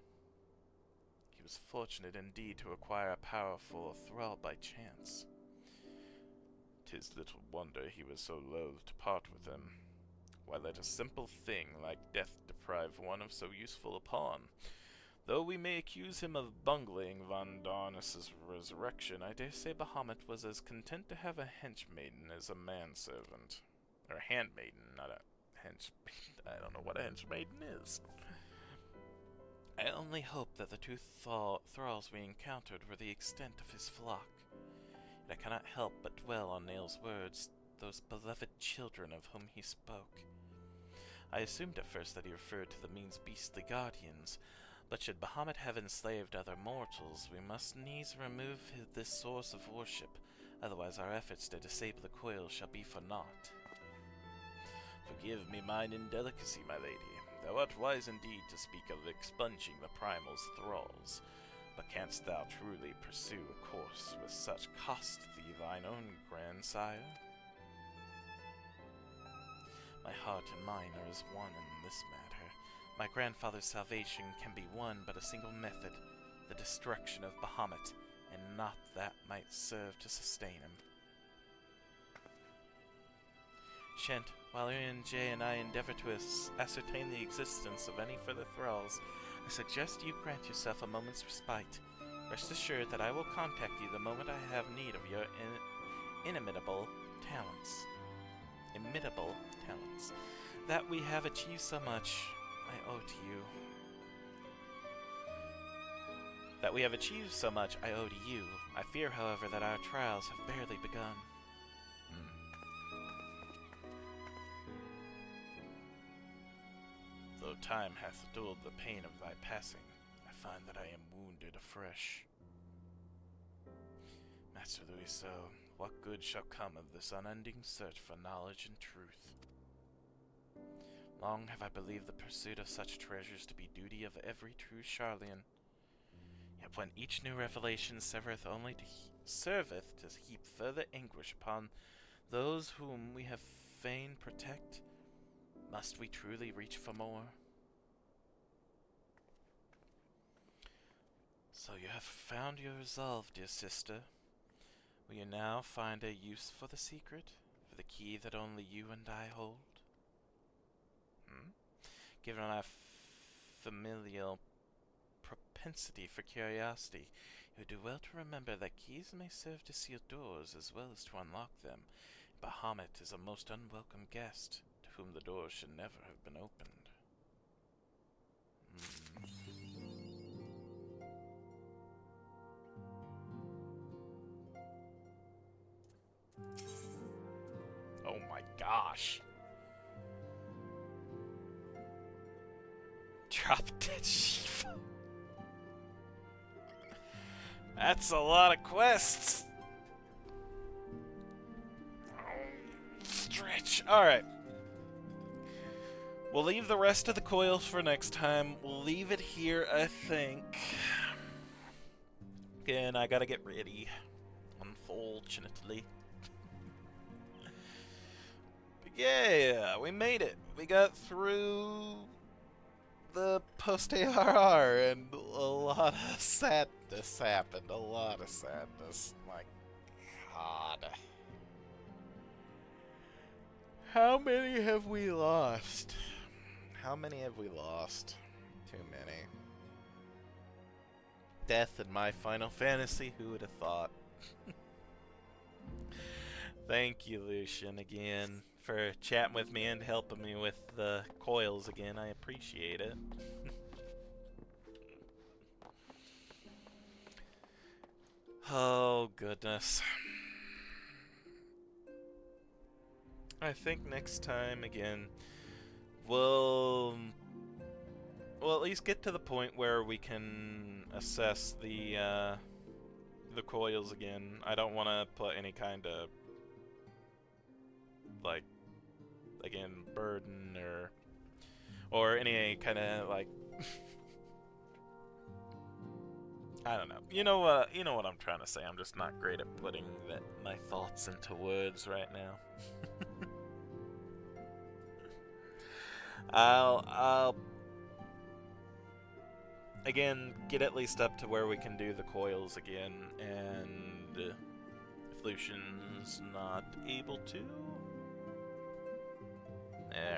He was fortunate indeed to acquire a powerful thrall by chance. 'Tis little wonder he was so loath to part with him. Why let a simple thing like death deprive one of so useful a pawn? Though we may accuse him of bungling Van Darnus's resurrection, I dare say Bahamut was as content to have a henchmaiden as a manservant. Or a handmaiden, not a henchmaiden. I don't know what a henchmaiden is. I only hope that the two thralls we encountered were the extent of his flock. Yet I cannot help but dwell on Nael's words, those beloved children of whom he spoke. I assumed at first that he referred to the mean's beastly guardians, but should Bahamut have enslaved other mortals, we must needs remove this source of worship, otherwise our efforts to disable the coil shall be for naught. Forgive me mine indelicacy, my lady. Thou art wise indeed to speak of expunging the primal's thralls, but canst thou truly pursue a course with such cost thee thine own grandsire? My heart and mine are as one in this matter. My grandfather's salvation can be won but a single method, the destruction of Bahamut, and naught that might serve to sustain him. Shent, while Ian J and I endeavor to ascertain the existence of any further thralls, I suggest you grant yourself a moment's respite. Rest assured that I will contact you the moment I have need of your inimitable talents. Imitable talents. That we have achieved so much, I owe to you. That we have achieved so much, I owe to you. I fear, however, that our trials have barely begun. Though time hath dulled the pain of thy passing, I find that I am wounded afresh. Master Louiseau, what good shall come of this unending search for knowledge and truth? Long have I believed the pursuit of such treasures to be duty of every true Charlian. Yet when each new revelation serveth only to heap further anguish upon those whom we have fain protect, must we truly reach for more? So you have found your resolve, dear sister. Will you now find a use for the secret? For the key that only you and I hold? Given our familial propensity for curiosity, you do well to remember that keys may serve to seal doors as well as to unlock them. Bahamut is a most unwelcome guest, to whom the door should never have been opened. Oh my gosh. Drop dead sheep. That's a lot of quests. Stretch. Alright. We'll leave the rest of the coils for next time. We'll leave it here, I think. Again, I gotta get ready. Unfortunately. But yeah, we made it. We got through the post-ARR, and a lot of sadness happened. A lot of sadness. My God. How many have we lost? How many have we lost? Too many. Death in my Final Fantasy, who would have thought? Thank you, Lucian, again, for chatting with me and helping me with the coils again. I appreciate it. Oh, goodness. I think next time, again, we'll at least get to the point where we can assess the coils again. I don't want to put any kind of, like, again, burden or any kind of, like, I don't know. You know what I'm trying to say. I'm just not great at putting my thoughts into words right now. I'll again get at least up to where we can do the coils again, and if Lucian's not able to,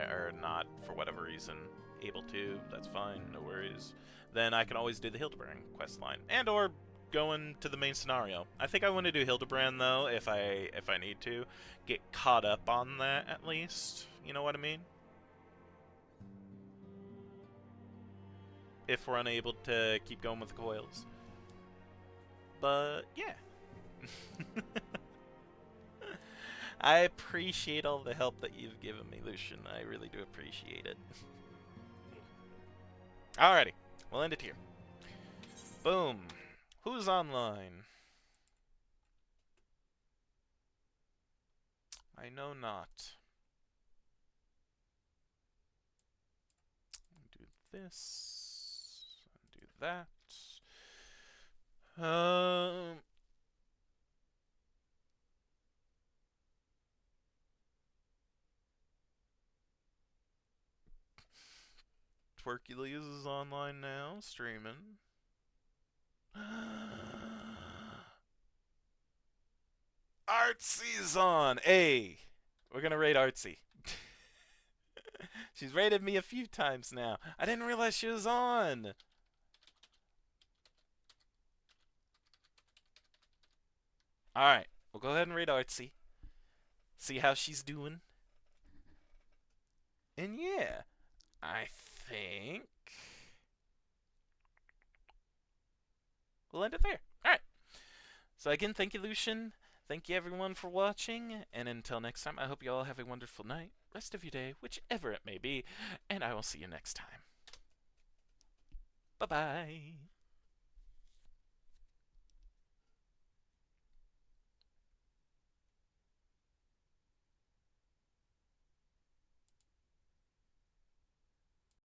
or not for whatever reason able to, that's fine, no worries. Then I can always do the Hildebrand questline, and or go into the main scenario. I think I want to do Hildebrand though, if I need to get caught up on that at least. You know what I mean? If we're unable to keep going with the coils. But yeah. I appreciate all the help that you've given me, Lucian. I really do appreciate it. Alrighty, we'll end it here. Boom. Who's online? I know not. Do this. Do that. Twerkules is online now, streaming. Artsy's on! Hey! We're gonna raid Artsy. She's raided me a few times now. I didn't realize she was on! Alright, we'll go ahead and raid Artsy. See how she's doing. And yeah, I think we'll end it there. Alright. So again, thank you, Lucian. Thank you, everyone, for watching. And until next time, I hope you all have a wonderful night, rest of your day, whichever it may be. And I will see you next time. Bye-bye.